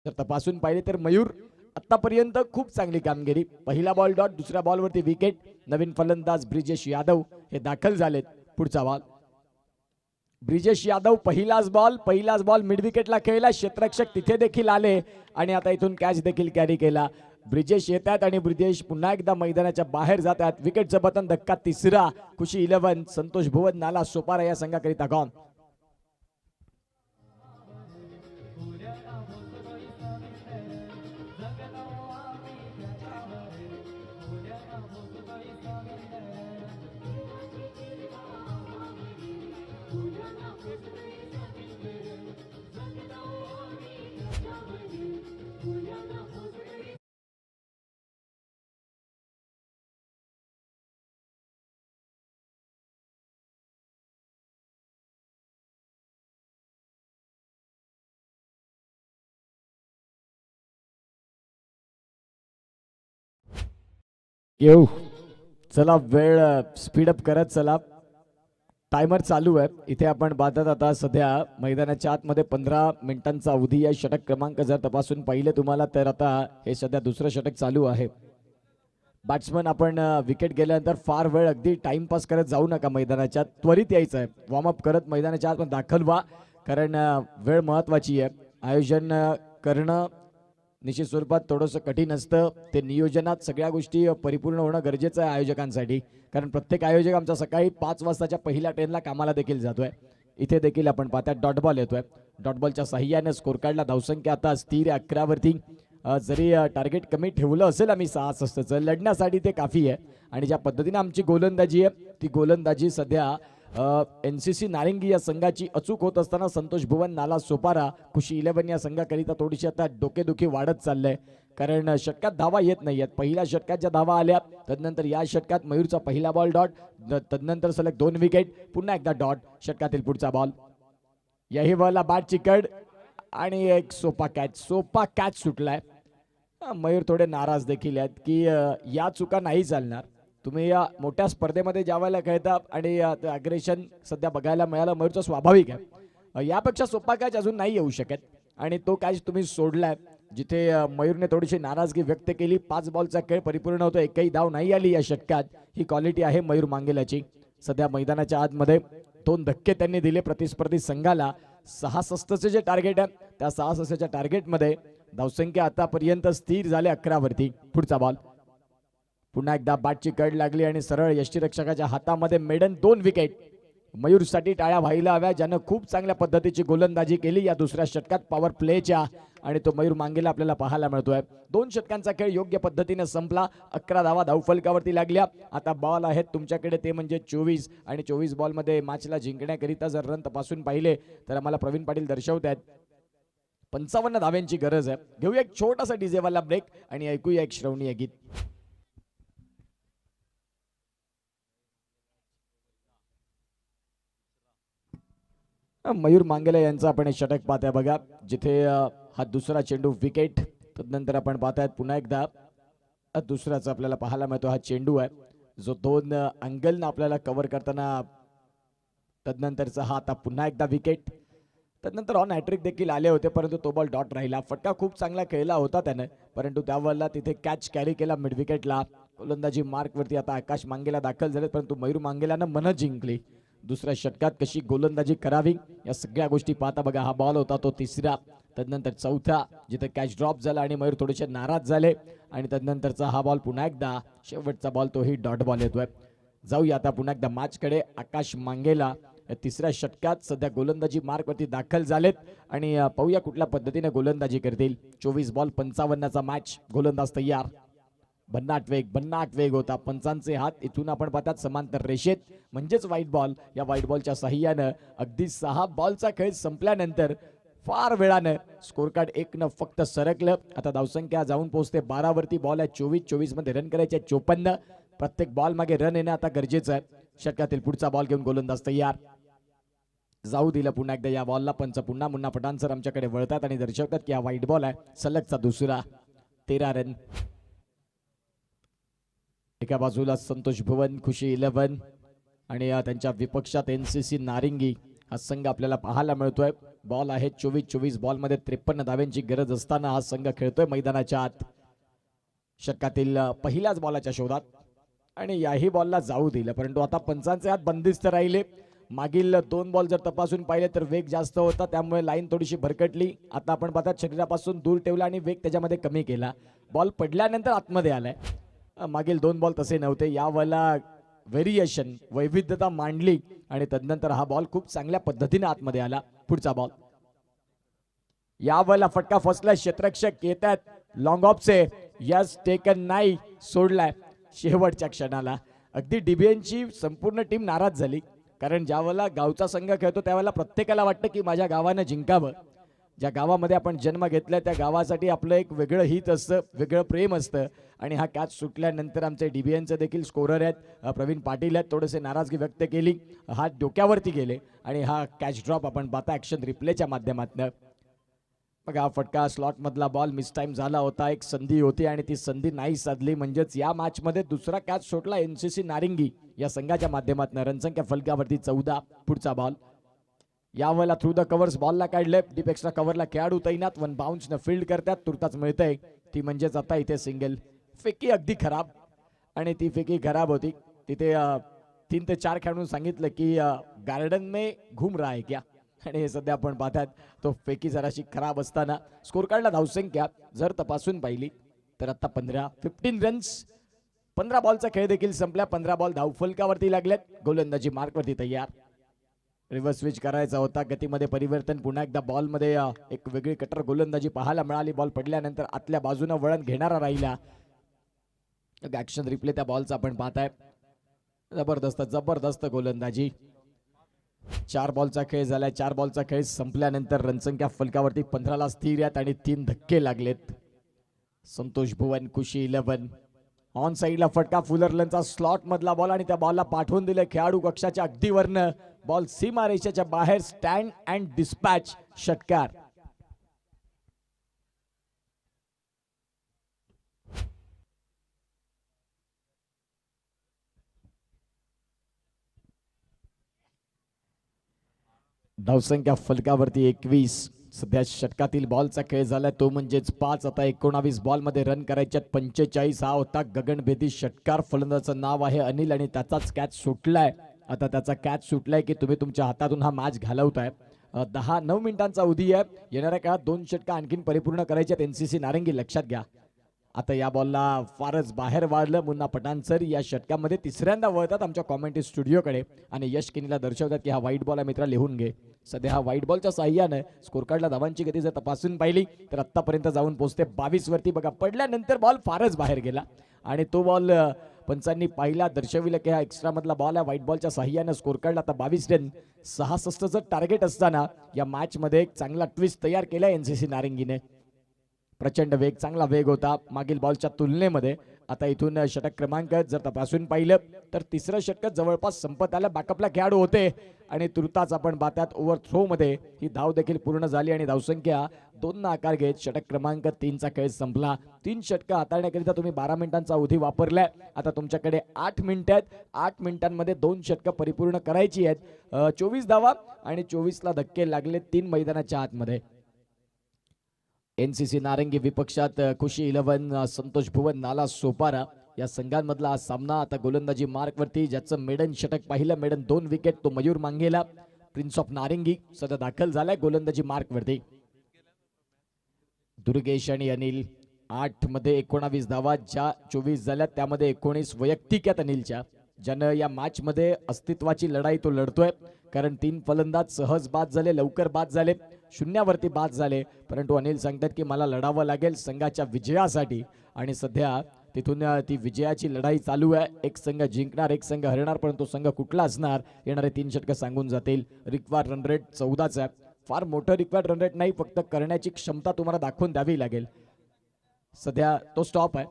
जर तपासून पाहिले तर मयूर आतापर्यंत खूप चांगली कामगिरी. पहिला बॉल डॉट, दुसऱ्या बॉलवरती विकेट. नवीन फलंदाज ब्रिजेश यादव हे दाखल झालेत. पुढचा बॉल ब्रिजेश यादव, पहिलाच बॉल मिड विकेटला खेळला. क्षेत्ररक्षक तिथे देखील आले आणि आता इथून कॅच देखील कॅरी केला. ब्रिजेश येतात आणि ब्रिजेश पुन्हा एकदा मैदानाच्या बाहेर जातात. विकेटचं पतन, धक्का तिसरा. खुशी 11, संतोष भुवन, नाला सोपारा या संघाकरिता गॉन. येऊ चला, वेळ स्पीडअप करत चला. टायमर चालू आहे. इथे आपण पाहतात आता सध्या मैदानाच्या आतमध्ये 15 मिनिटांचा अवधी आहे. षटक क्रमांक जर तपासून पाहिले तुम्हाला तर आता हे सध्या दुसरं षटक चालू आहे. बॅट्समन आपण विकेट गेल्यानंतर फार वेळ अगदी टाइमपास करत जाऊ नका. मैदानाच्या त्वरित यायचं आहे. वॉर्मअप करत मैदानाच्या आत दाखल व्हा, कारण वेळ महत्वाची आहे. आयोजन करणं निश्चित स्वरूपात थोडंसं कठीण असतं. ते नियोजनात सगळ्या गोष्टी परिपूर्ण होणं गरजेचं आहे आयोजकांसाठी, कारण प्रत्येक आयोजक आमचा सकाळी 5 वाजताच्या पहिल्या ट्रेनला कामाला देखील जातोय. इथे देखील आपण पाहतात डॉट बॉल येतोय. डॉट बॉलच्या साह्याने स्कोर कार्डला धावसंख्या आता स्थिर आहे 11 वरती. जरी टार्गेट कमी ठेवलं असेल आम्ही 66चं, लढण्यासाठी ते काफी आहे. आणि ज्या पद्धतीने आमची गोलंदाजी आहे ती गोलंदाजी सध्या NCC नारिंगी या संघाची अचूक होत असताना संतोष भुवन, नाला सोपारा, खुशी 11 या संघाकरिता थोडीशी आता डोकेदुखी वाढत चाललंय, कारण षटकात धावा येत नाहीयेत. पहिल्या षटकात ज्या धावा आल्या, तदनंतर या षटकात मयूरचा पहिला बॉल डॉट, तदनंतर सलग 2 विकेट, पुन्हा एकदा डॉट. षटकातील पुढचा बॉल, याही बॉलला बॅट चिकट आणि एक सोपा कॅच सुटलाय. मयूर थोडे नाराज देखील आहेत की या चुका नाही चालणार. तुम्ही या मोठ्या स्पर्धेमध्ये ज्यावेळेला खेळता आणि अग्रेशन सध्या बघायला मिळालं, मयूरचं स्वाभाविक आहे. यापेक्षा सोपा कॅच अजून नाही येऊ शकत आणि तो कॅच तुम्ही सोडलाय, जिथे मयूरने थोडीशी नाराजगी व्यक्त केली. 5 बॉलचा खेळ परिपूर्ण होतो, एकही धाव नाही आली या षटकात. ही क्वालिटी आहे मयूर मांगेलाची. सध्या मैदानाच्या आतमध्ये 2 धक्के त्यांनी दिले प्रतिस्पर्धी संघाला. 66चे जे टार्गेट आहे त्या 66च्या टार्गेटमध्ये धावसंख्या आतापर्यंत स्थिर झाले 11 वरती. पुढचा बॉल, पुन्हा एकदा बॅटची कड लागली आणि सरळ यष्टीरक्षकाच्या हातामध्ये मेडन. 2 विकेट. मयूरसाठी टाळ्या व्हायला हव्या, ज्यानं खूप चांगल्या पद्धतीची गोलंदाजी केली या दुसऱ्या षटकात पॉवर प्लेच्या, आणि तो मयूर मांगेला आपल्याला पाहायला मिळतोय. 2 षटकांचा खेळ योग्य पद्धतीने संपला. 11 धावा धावफलकावरती लागल्या. आता बॉल आहेत तुमच्याकडे, ते म्हणजे 24, आणि 24 बॉलमध्ये मॅचला जिंकण्याकरिता जर रन तपासून पाहिले तर आम्हाला प्रवीण पाटील दर्शवत आहेत 55 धाव्यांची गरज आहे. घेऊया एक छोटासा डीजेवाला ब्रेक आणि ऐकूया एक श्रवणीय गीत. मयूर मांगेला यांचा आपण षटक पाहताय बघा, जिथे हा दुसरा चेंडू विकेट. तदनंतर आपण पाहतायत पुन्हा एकदा दुसऱ्याचा आपल्याला पाहायला मिळतो हा चेंडू आहे, जो 2 अँगलनं आपल्याला कव्हर करताना. तदनंतरचा हा आता पुन्हा एकदा विकेट. तदनंतर ऑन हॅट्रिक देखील आले होते, परंतु तो बॉल डॉट राहिला. फटका खूप चांगला खेळला होता त्याने, परंतु त्यावेळेला तिथे कॅच कॅरी केला मिड विकेटला. गोलंदाजी मार्कवरती आता आकाश मांगेला दाखल झाले, परंतु मयूर मांगेलानं मन जिंकली. दुसऱ्या षटकात कशी गोलंदाजी करावी या सगळ्या गोष्टी पाहता बघा. हा बॉल होता तो तिसरा. तदनंतर चौथा, जिथे कॅच ड्रॉप झाला आणि मयूर थोडेसे नाराज झाले, आणि तदनंतरचा हा बॉल पुन्हा एकदा शेवटचा बॉल, तोही डॉट बॉल येतोय. जाऊया आता पुन्हा एकदा मॅचकडे. आकाश मांगेला तिसऱ्या षटकात सध्या गोलंदाजी मार्कवरती दाखल झालेत आणि पाहूया कुठल्या पद्धतीने गोलंदाजी करतील. 24 बॉल 55चा मॅच. गोलंदाज तयार. भन्नाट वेग होता. पंचांचे हात इथून आपण पाहतात समांतर रेषेत, म्हणजेच व्हाईट बॉल. या व्हाईट बॉलच्या साह्यानं अगदी 6 बॉलचा खेळ संपल्यानंतर फार वेळानं स्कोर कार्ड 1 फक्त सरकलं. आता धावसंख्या जाऊन पोहोचते 12 वरती. बॉल आहे 24 मध्ये रन करायचे 54. प्रत्येक बॉल मागे रन येणं आता गरजेचं आहे. षटकातील पुढचा बॉल घेऊन गोलंदाज तयार. जाऊ दिलं पुन्हा एकदा या बॉलला. पंच पुन्हा मुन्ना पठाणसर आमच्याकडे वळतात आणि दर्शवतात की हा व्हाईट बॉल आहे. सलगचा दुसरा. 13 रन. एका बाजूला संतोष भुवन, खुशी 11 आणि त्यांच्या विपक्षात NCC नारिंगी. हा संघ आपल्याला पाहायला मिळतोय. बॉल आहे 24-24. बॉलमध्ये 53 धाव्यांची गरज असताना हा संघ खेळतोय मैदानाच्या आत षटकातील पहिल्याच बॉलाच्या शोधात आणि याही बॉलला जाऊ दिलं, परंतु आता पंचांचे हात बंदिस्त राहिले. मागील 2 बॉल जर तपासून पाहिले तर वेग जास्त होता, त्यामुळे लाईन थोडीशी भरकटली. आता आपण पाहतात शरीरापासून दूर ठेवला आणि वेग त्याच्यामध्ये कमी केला. बॉल पडल्यानंतर आतमध्ये आलाय. मागील 2 बॉल तसे नव्हते. या बॉलला व्हेरिएशन वैविध्यता मांडली आणि तदनंतर हा बॉल खूप चांगल्या पद्धतीने आतमध्ये आला. पुढचा बॉल या बॉलला फटका फसला. क्षेत्ररक्षक येत आहेत लॉंग ऑफचे. यस टेकन नाही, सोडलाय शेवटच्या क्षणाला. अगदी डीबीएनची संपूर्ण टीम नाराज झाली, कारण ज्या वेळेला गावचा संघ खेळतो त्यावेळेला प्रत्येकाला वाटतं की माझ्या गावानं जिंकावं. ज्या गावामध्ये आपण जन्म घेतलाय त्या गावासाठी आपलं एक वेगळं हित असतं, वेगळं प्रेम असतं. आणि हा कॅच सुटल्यानंतर आमचे डीबीएनचे देखील स्कोरर आहेत प्रवीण पाटील आहेत, थोडेसे नाराजगी व्यक्त केली. हात डोक्यावरती गेले आणि हा कॅच ड्रॉप आपण पाहता ॲक्शन रिप्लेच्या माध्यमातून. बघा हा फटका स्लॉट मधला बॉल मिस टाइम झाला होता. एक संधी होती आणि ती संधी नाही साधली, म्हणजेच या मॅच मध्ये दुसरा कॅच सुटला एनसीसी नारिंगी या संघाच्या माध्यमातून. रनसंख्या फलकावरती 14. पुढचा बॉल यावेळेला थ्रू द कव्हर्स बॉलला काढले. डीप एक्स्ट्रा कव्हरला खेळाडू तैनात. 1 बाउन्स न फील्ड करतात. तुर्ताच मिळतंय ती म्हणजेच आता इथे सिंगल. फेकी अगदी खराब आणि ती फेकी खराब होती. तिथे 3 ते 4 खेळाडून सांगितलं की गार्डन में घूम रहा है क्या, आणि हे सध्या आपण पाहतात तो फेकी जराशी खराब असताना. स्कोर कार्डला धावसंख्या जर तपासून पाहिली तर आता 15 रन्स. 15 बॉलचा खेळ देखील संपला. 15 बॉल धावफलकावरती लागलेत. गोलंदाजी मार्कवरती तयार. रिव्हर्स स्विच करायचा होता. गतीमध्ये परिवर्तन. पुन्हा एकदा बॉलमध्ये एक वेगळी कटर गोलंदाजी पाहायला मिळाली. बॉल पडल्यानंतर आतल्या बाजूने वळण घेणारा राहिला. ऍक्शन रिप्ले त्या बॉलचा आपण पाहताय. जबरदस्त जबरदस्त गोलंदाजी. 4 बॉलचा खेळ झालाय. 4 बॉलचा खेळ संपल्यानंतर रनसंख्या फलकावरती 15ला स्थिर आहेत आणि 3 धक्के लागलेत. संतोष भुवन खुशी 11. ऑन साईडला फटका फुलरलनचा स्लॉट मधला बॉल आणि त्या बॉलला पाठवून दिले खेळाडू कक्षाच्या अगदी वरनं. बॉल सीमा रेषेच्या बाहेर. स्टँड अँड डिस्पॅच षटकार. धावसंख्या फलकावरती 21. सध्या षटकातील बॉलचा खेळ झालाय तो म्हणजेच 5. आता 19 बॉलमध्ये रन करायच्यात 45. हा होता गगनभेदी षटकार. फलंदाजाचं नाव आहे अनिल आणि त्याचाच कॅच सुटलाय. आता त्याचा कॅच सुटलाय की तुम्ही तुमच्या हातातून हा मॅच घालवताय. 9 मिनिटांचा अवधी आहे. येणाऱ्या काळात 2 षटकं आणखीन परिपूर्ण करायच्यात एनसीसी नारंगी, लक्षात घ्या. आता या बॉलला फारच बाहेर वाढलं. मुन्ना पठाण सर या षटकामध्ये 3ऱ्यांदा वळतात आमच्या कॉमेंट्री स्टुडिओकडे आणि यश किनीला दर्शवतात की हा व्हाईट बॉल आहे मित्रा, लिहून घे. सध्या हा व्हाईट बॉलच्या साह्यानं स्कोर कार्डला धावांची गती जर तपासून पाहिली तर आतापर्यंत जाऊन पोहोचते 22 वरती. बघा पडल्यानंतर बॉल फारच बाहेर गेला आणि तो बॉल पंचांनी पाहिला, दर्शविलं की हा एक्स्ट्रा मधला बॉल आहे. व्हाईट बॉलच्या साह्यानं स्कोर कार्डला आता 22 रन. 66चं टार्गेट असताना या मॅच मध्ये एक चांगला ट्विस्ट तयार केला एनसीसी नारंगीने. प्रचंड वेग, चांगला वेग होता मागील बॉलच्या तुलनेमध्ये. आता इथून षटक क्रमांक जर तपासून पाहिलं तर 3रं षटक जवळपास संपत आलं. बॅकअपला खेळाडू होते आणि तुर्ताच आपण बात्यात ओव्हर थ्रो मध्ये ही धाव देखील पूर्ण झाली आणि धावसंख्या 2 ना आकार घेत षटक क्रमांक 3चा खेळ संपला. 3 षटकं हाताळण्याकरिता तुम्ही 12 मिनिटांचा अवधी वापरलाय. आता तुमच्याकडे 8 मिनिटं आहेत. 8 मिनिटांमध्ये 2 षटकं परिपूर्ण करायची आहेत. 24 धावा आणि 24ला धक्के लागले 3 मैदानाच्या आतमध्ये. एनसीसी नारंगी विपक्षात खुशी 11, संतोष भुवन, नाला सोपारा या संघांमधला हा सामना. आता गोलंदाजी मार्कवरती ज्याचं मेडन षटक पाहिलं, मेडन 2 विकेट, तो मयूर मांगेला प्रिन्स ऑफ नारंगी सध्या दाखल झालाय गोलंदाजी मार्कवरती. दुर्गेश आणि अनिल 8 मध्ये 19 धावा, ज्या 24 झाल्या त्यामध्ये 19 वैयक्तिक आहेत अनिलच्या. ज्यानं या मॅच मध्ये अस्तित्वाची लढाई तो लढतोय, कारण 3 फलंदाज सहज बाद झाले, लवकर बाद झाले, शून्यावरती बाद झाले. परंतु अनिल सांगतात की मला लढावं लागेल संघाच्या विजयासाठी आणि सध्या तिथून ती विजयाची लढाई चालू आहे. एक संघ जिंकणार, एक संघ हरणार, परंतु संघ कुठला असणार येणारे 3 षटकं सांगून जातील. रिक्वायर्ड रन रेट 14चा आहे. फार मोठं रिक्वायर्ड रन रेट नाही, फक्त करण्याची क्षमता तुम्हाला दाखवून द्यावी लागेल. सध्या तो स्टॉप आहे.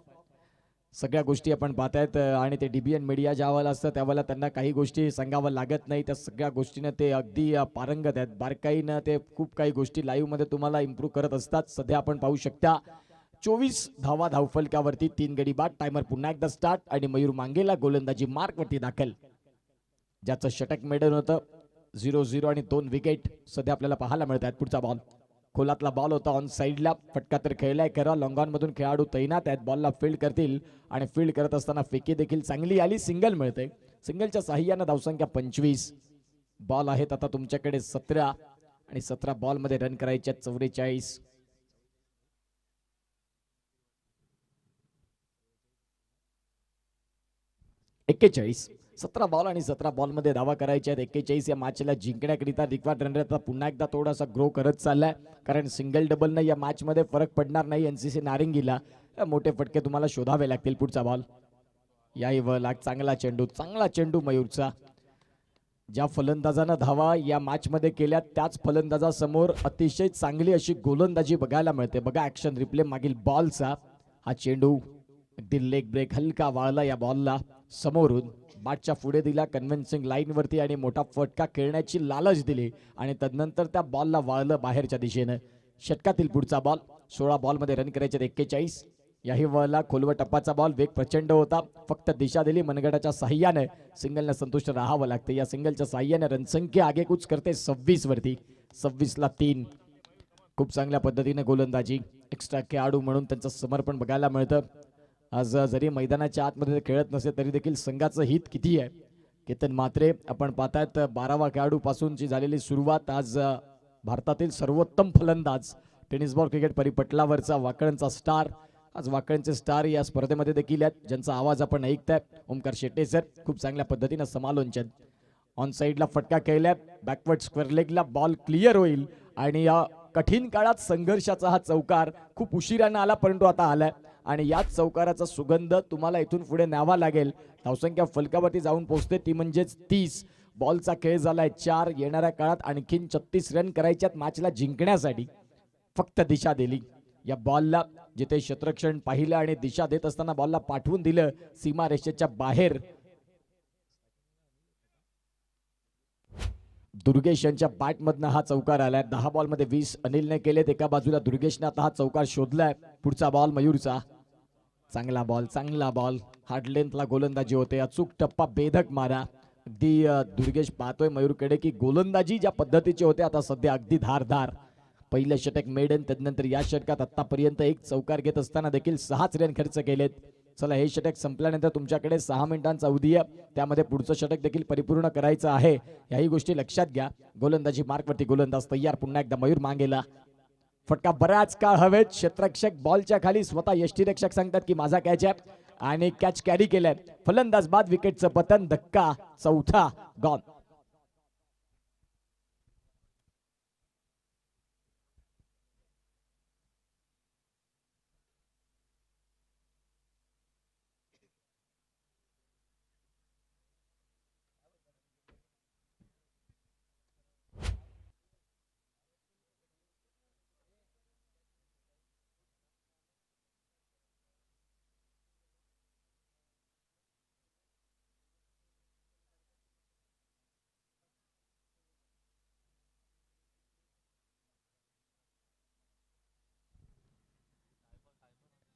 सगळ्या गोष्टी आपण पाहतायत आणि ते डीबीएन मीडिया ज्या वेळेला असतं त्यावेळेला त्यांना काही गोष्टी सांगावं लागत नाही. त्या सगळ्या गोष्टीने ते अगदी पारंगत आहेत. बारकाईनं ते खूप काही गोष्टी लाईव्ह मध्ये तुम्हाला इम्प्रूव्ह करत असतात. सध्या आपण पाहू शकता 24 धावा धावफलकावरती, 3 गडी बाद. टायमर पुन्हा एकदा स्टार्ट आणि मयूर मांगेला गोलंदाजी मार्कवरती दाखल. ज्याचं षटक मेडन होतं 0-0 आणि 2 विकेट सध्या आपल्याला पाहायला मिळत आहेत. पुढचा बॉल खोलातला बॉल होता ऑन साईडला, फटका तर खेळलाय खरा. लॉंगॉन मधून खेळाडू तैनात आहेत, बॉलला फील्ड करतील आणि फील्ड करत असताना फेकी देखील चांगली आली. सिंगल मिळते, सिंगलच्या साह्यानं धावसंख्या 25. बॉल आहेत आता तुमच्याकडे 17 आणि 17 बॉलमध्ये रन करायचे 44. एक्केचाळीस 17 बॉल आणि 17 बॉलमध्ये धावा करायच्या आहेत 41. या मॅचला जिंकण्याकरिता रिक्वायर्ड रन रेट पुन्हा एकदा थोडासा ग्रो करत चाललाय, कारण सिंगल डबल या मॅच मध्ये फरक पडणार नाही. एनसीसी नारिंगीला मोठे फटके तुम्हाला शोधावे लागतील. पुढचा बॉल याही लाग चांगला चेंडू मयूरचा. ज्या फलंदाजानं धावा या मॅच मध्ये केल्या त्याच फलंदाजासमोर अतिशय चांगली अशी गोलंदाजी बघायला मिळते. बघा ऍक्शन रिप्ले मागील बॉलचा. हा चेंडू अगदी लेग ब्रेक हलका वाळला या बॉलला, समोरून बॅटच्या पुढे दिला कन्व्हिन्सिंग लाईन वरती आणि मोठा फटका खेळण्याची लालच दिली आणि तदनंतर त्या बॉलला वाळलं बाहेरच्या दिशेनं. षटकातील पुढचा बॉल 16 बॉलमध्ये रन करायचे 41. याही वळला खोलवर टप्पाचा बॉल, वेग प्रचंड होता, फक्त दिशा दिली मनगटाच्या साह्याने. सिंगलने संतुष्ट राहावं लागतं. या सिंगलच्या साह्याने रनसंख्या आगेकूच करते 26 वरती. 26ला 3. खूप चांगल्या पद्धतीने गोलंदाजी, एक्स्ट्रा खेळाडू म्हणून त्यांचं समर्पण बघायला मिळतं. आज जरी मैदानाच्या आतमध्ये खेळत नसे तरी देखील संघाचं हित किती आहे. केतन म्हात्रे आपण पाहतायत 12वा खेळाडू पासूनची झालेली सुरुवात. आज भारतातील सर्वोत्तम फलंदाज, टेनिस बॉल क्रिकेट परिपटलावरचा वाकळणचा स्टार. आज वाकळणचे स्टार या स्पर्धेमध्ये देखील आहेत, ज्यांचा आवाज आपण ऐकताय. ओमकार शेट्टे सर खूप चांगल्या पद्धतीनं समालोचन. ऑन साईडला फटका केलाय, बॅकवर्ड स्क्वेअर लेगला बॉल क्लिअर होईल आणि या कठीण काळात संघर्षाचा हा चौकार खूप उशिरानं आला परंतु आता आलाय आणि याच चौकाराचा सुगंध तुम्हाला इथून पुढे न्यावा लागेल. धावसंख्या फलकावरती जाऊन पोहोचते, ती म्हणजेच 30. बॉलचा खेळ झालाय 4. येणाऱ्या काळात आणखीन 36 रन करायच्यात मॅचला जिंकण्यासाठी. फक्त दिशा दिली या बॉलला, जिथे क्षेत्ररक्षण पाहिलं आणि दिशा देत असताना बॉलला पाठवून दिलं सीमा रेषेच्या बाहेर. दुर्गेश यांच्या बॅटमधनं हा चौकार आलाय. 10 बॉलमध्ये 20 अनिलने केलेत. एका बाजूला दुर्गेशने आता हा चौकार शोधलाय. पुढचा बॉल मयूरचा. चांगला बॉल हार्ड लेंथला गोलंदाजी होते, अचूक टप्पा, बेधक मारा. अगदी दुर्गेश पाहतोय मयूरकडे की गोलंदाजी ज्या पद्धतीची होते आता सध्या अगदी धारधार. पहिलं षटक मेडन, त्यानंतर या षटकात आतापर्यंत एक चौकार घेत असताना देखील 6 रन खर्च केलेत. चला हे षटक संपल्यानंतर तुमच्याकडे 6 मिनिटांचा अवधी आहे, त्यामध्ये पुढचं षटक देखील परिपूर्ण करायचं आहे. याही गोष्टी लक्षात घ्या. गोलंदाजी मार्कवरती गोलंदाज तयार. पुन्हा एकदा मयूर मागेला. फटका बराच काळ हवेत. क्षेत्ररक्षक बॉलच्या खाली, स्वतः यष्टीरक्षक सांगतात की माझा कॅच आहे आणि कॅच कॅरी केलाय. फलंदाज बाद, विकेटचं पतन, धक्का, चौथा गॉन.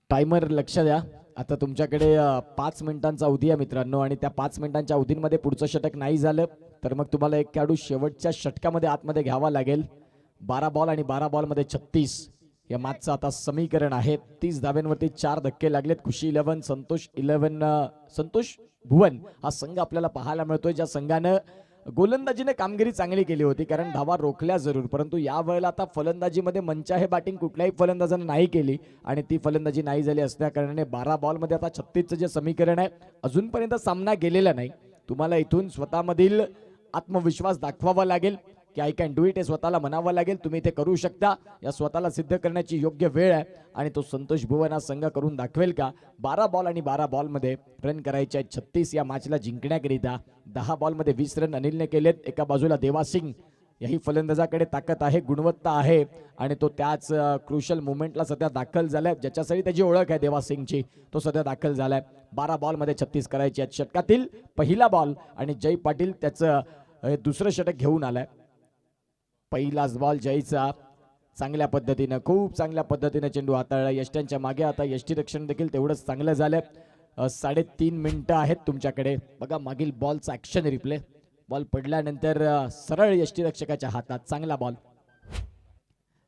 टायमर लक्ष द्या. आता तुमच्याकडे 5 मिनिटांचा अवधी आहे मित्रांनो आणि त्या 5 मिनिटांच्या अवधीमध्ये पुढचं षटक नाही झालं तर मग तुम्हाला एक खेळाडू शेवटच्या षटकामध्ये आतमध्ये घ्यावा लागेल. 12 बॉल आणि 12 बॉलमध्ये 36 या मॅचचं आता समीकरण आहे. 30 धाव्यांवरती 4 धक्के लागलेत. खुशी 11, संतोष भुवन हा संघ आपल्याला पाहायला मिळतोय, ज्या संघानं गोलंदाजीने कामगिरी चांगली केली होती, कारण धावा रोखल्या जरूर, परंतु या वेळेला आता फलंदाजीमध्ये मंचाहे बॅटिंग कुठल्याही फलंदाजाने नाही केली आणि ती फलंदाजी नाही झाली असल्या कारणाने 12 बॉलमध्ये आता 36चं जे समीकरण आहे अजूनपर्यंत सामना गेलेला नाही. तुम्हाला इथून स्वतःमधील आत्मविश्वास दाखवावा लागेल की आय कॅन डू इट, हे स्वतःला म्हणावं लागेल. तुम्ही ते करू शकता. या स्वतःला सिद्ध करण्याची योग्य वेळ आहे आणि तो संतोष भुवन हा संघ करून दाखवेल का? 12 बॉल आणि 12 बॉलमध्ये रन करायचे आहेत 36 या मॅचला जिंकण्याकरिता. 10 बॉलमध्ये 20 रन अनिलने केलेत. एका बाजूला देवा सिंग, याही फलंदाजाकडे ताकद आहे, गुणवत्ता आहे आणि तो त्याच क्रुशल मुवमेंटला सध्या दाखल झालाय, ज्याच्यासाठी त्याची ओळख आहे देवा सिंगची, तो सध्या दाखल झालाय. 12 बॉलमध्ये 36 करायचे आहेत. षटकातील पहिला बॉल आणि जय पाटील त्याचं दुसरं षटक घेऊन आलाय. पहिलाच बॉल जयचा, चांगल्या पद्धतीनं, खूप चांगल्या पद्धतीने चेंडू हाताळला यष्ट्यांच्या मागे. आता यष्टीरक्षण देखील तेवढंच चांगलं झालंय. 3.5 मिनिटं आहेत तुमच्याकडे. बघा मागील बॉलचा ऍक्शन रिप्ले. बॉल पडल्यानंतर सरळ यष्टीरक्षकाच्या हातात, चांगला बॉल.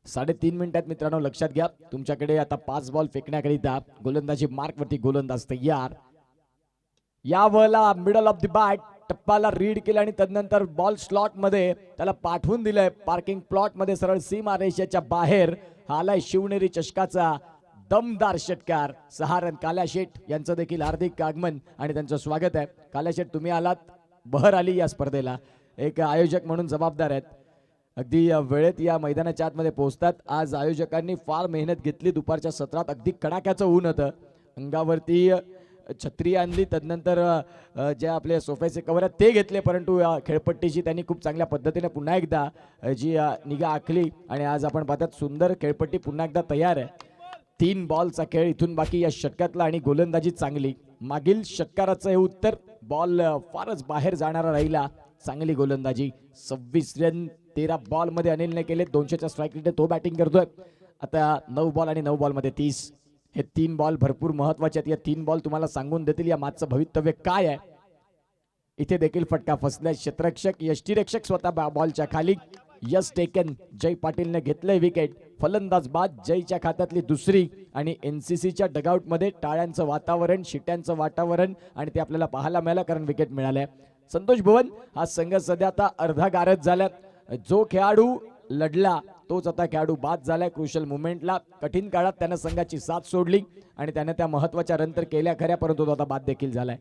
3.5 मिनिटात मित्रांनो लक्षात घ्या, तुमच्याकडे आता 5 बॉल फेकण्याकरिता गोलंदाजी मार्कवरती गोलंदाज तयार. या बॉलला मिडल ऑफ द बॅट टप्पाला रीड केलं आणि तदनंतर बॉल स्लॉट मध्ये त्याला पाठवून दिलंय पार्किंग प्लॉट मध्ये सरळ सीमा रेषेच्या बाहेर. आलाय शिवनेरी चषकाचा दमदार षटकार. 6 रन. काल्या शेठ यांचं देखील हार्दिक आगमन आणि त्यांचं स्वागत आहे. काल्या शेठ, तुम्ही आलात, बहर आली या स्पर्धेला, एक आयोजक म्हणून जबाबदार आहेत. अगदी वेळेत या मैदानाच्या आतमध्ये पोहोचतात. आज आयोजकांनी फार मेहनत घेतली. दुपारच्या सत्रात अगदी कडाक्याचं ऊन होतं, अंगावरती छत्री आणली, तदनंतर जे आपले सोफ्याचे कव्हर आहेत ते घेतले, परंतु खेळपट्टीची त्यांनी खूप चांगल्या पद्धतीने पुन्हा एकदा जी निगा आखली आणि आज आपण पाहतात सुंदर खेळपट्टी पुन्हा एकदा तयार आहे. 3 बॉलचा खेळ इथून बाकी या षटकातला आणि गोलंदाजी चांगली. मागील षटकाराचं हे उत्तर, बॉल फारच बाहेर जाणारा राहिला. चांगली गोलंदाजी. 26 रन 13 बॉल मध्ये अनिलने केले. 200च्या स्ट्राईक रेटने तो बॅटिंग करतोय. आता 9 बॉल आणि 9 बॉल मध्ये 30. हे 3 बॉल भरपूर महत्वाचे आहेत. या 3 बॉल तुम्हाला सांगून देतील या मागचं भवितव्य काय आहे. इथे देखील फटका फसलाय. क्षेत्ररक्षक यष्टीरक्षक स्वतः बॉलच्या खाली. Yes taken. जय पाटीलने घेतलंय विकेट. फलंदाज बाद. जयच्या खात्यातली दुसरी आणि एनसीसीच्या डगआउट मध्ये टाळ्यांचं वातावरण, शिट्यांचं वातावरण आणि ते आपल्याला पाहायला मिळालं कारण विकेट मिळालंय. संतोष भुवन हा संघ सध्या आता अर्धा गारद झाला. जो खेळाडू लढला तोच आता खेळाडू बाद झालाय. क्रुशल मुवमेंटला कठीण काळात त्यानं संघाची साथ सोडली आणि त्याने त्या महत्वाच्या रन तर केल्या खऱ्या, परंतु तो आता बाद देखील झालाय.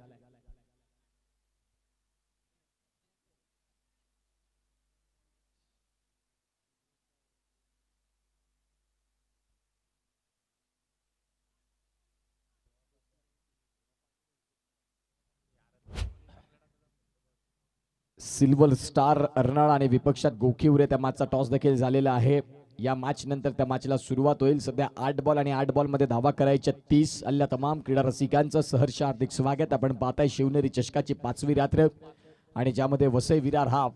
सिल्वर स्टार अर्नाळा आणि विपक्षात गोखिवरे त्या मॅचचा टॉस देखील झालेला आहे. या मॅच नंतर त्या मॅचला सुरुवात होईल. सध्या 8 बॉल आणि 8 बॉल मध्ये धावा करायच्या 30. अल्ल्या तमाम क्रीडा रसिकांचं सहर्ष हार्दिक स्वागत. आपण पाहताय शिवनेरी चषकाची 5वी रात्र आणि ज्यामध्ये वसई विरार हा